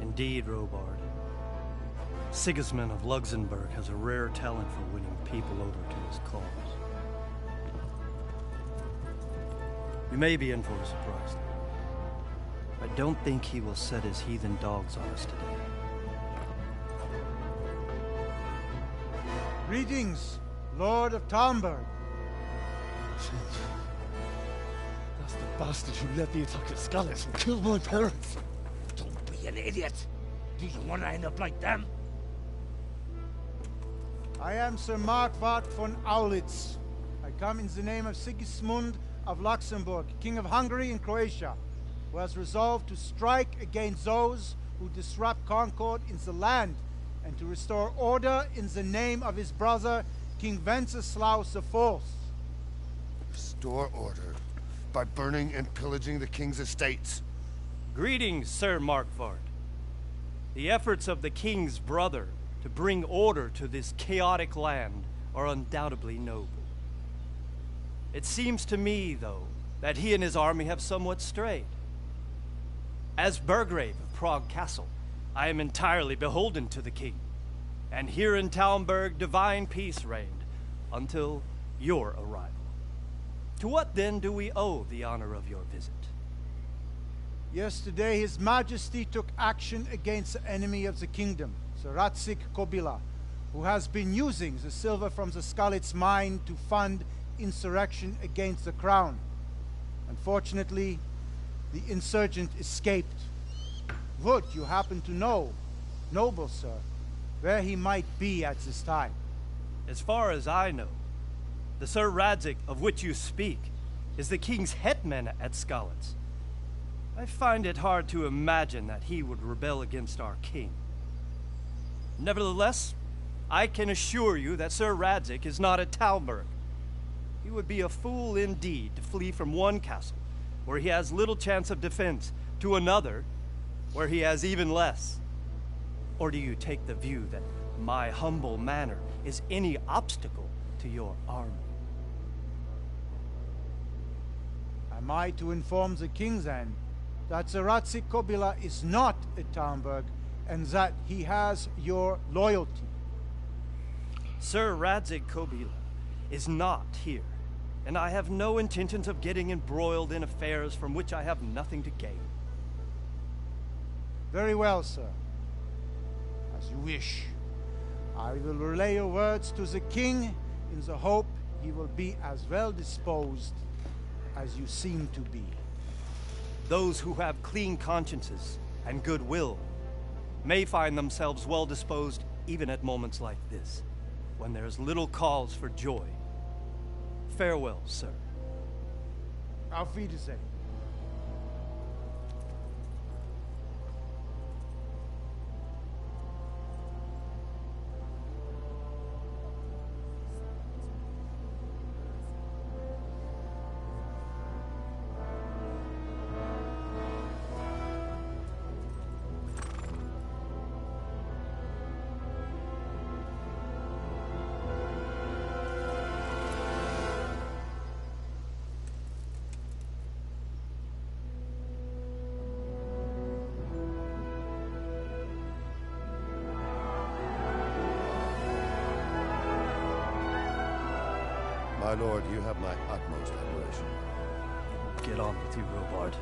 Indeed, Robard. Sigismund of Luxembourg has a rare talent for winning people over to his cause. You may be in for a surprise. I don't think he will set his heathen dogs on us today. Greetings, Lord of Talmberg. That's the bastard who led the attack at Scarlet and killed my parents. Don't be an idiot. Do you want to end up like them? I am Sir Markwart von Aulitz. I come in the name of Sigismund of Luxembourg, King of Hungary and Croatia, who has resolved to strike against those who disrupt concord in the land and to restore order in the name of his brother, King Wenceslaus IV. Restore order by burning and pillaging the king's estates. Greetings, Sir Markwart. The efforts of the king's brother to bring order to this chaotic land are undoubtedly noble. It seems to me, though, that he and his army have somewhat strayed. As Burgrave of Prague Castle, I am entirely beholden to the king, and here in Talmberg divine peace reigned until your arrival. To what then do we owe the honor of your visit? Yesterday, His Majesty took action against the enemy of the kingdom, Sir Ratzik Kobila, who has been using the silver from the Skalitz mine to fund insurrection against the crown. Unfortunately, the insurgent escaped. Would you happen to know, noble sir, where he might be at this time? As far as I know, the Sir Radzik of which you speak is the king's hetman at Skalitz. I find it hard to imagine that he would rebel against our king. Nevertheless, I can assure you that Sir Radzik is not at Talmberg. He would be a fool indeed to flee from one castle, where he has little chance of defense, to another, where he has even less. Or do you take the view that my humble manner is any obstacle to your army? Am I to inform the king then that Sir Ratzik Kobila is not at Talmberg and that he has your loyalty? Sir Radzik Kobila is not here, and I have no intentions of getting embroiled in affairs from which I have nothing to gain. Very well, sir. As you wish. I will relay your words to the king in the hope he will be as well disposed as you seem to be. Those who have clean consciences and goodwill may find themselves well disposed even at moments like this, when there is little cause for joy. Farewell, sir. Auf Wiedersehen. My lord, you have my utmost admiration. Get on with you, Robard.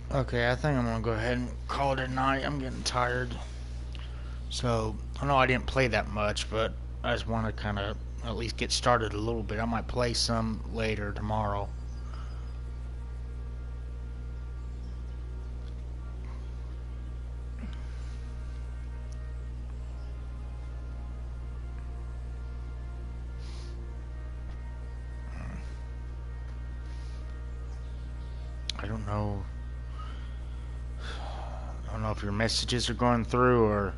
Okay, I think I'm gonna go ahead and call it a night. I'm getting tired. So, I know I didn't play that much, but I just want to kind of at least get started a little bit. I might play some later tomorrow. I don't know. I don't know if your messages are going through or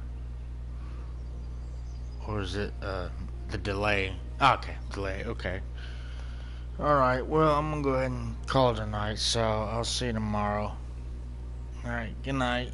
is it the delay? Okay, delay. Okay. All right. Well, I'm gonna go ahead and call it a night. So I'll see you tomorrow. All right. Good night.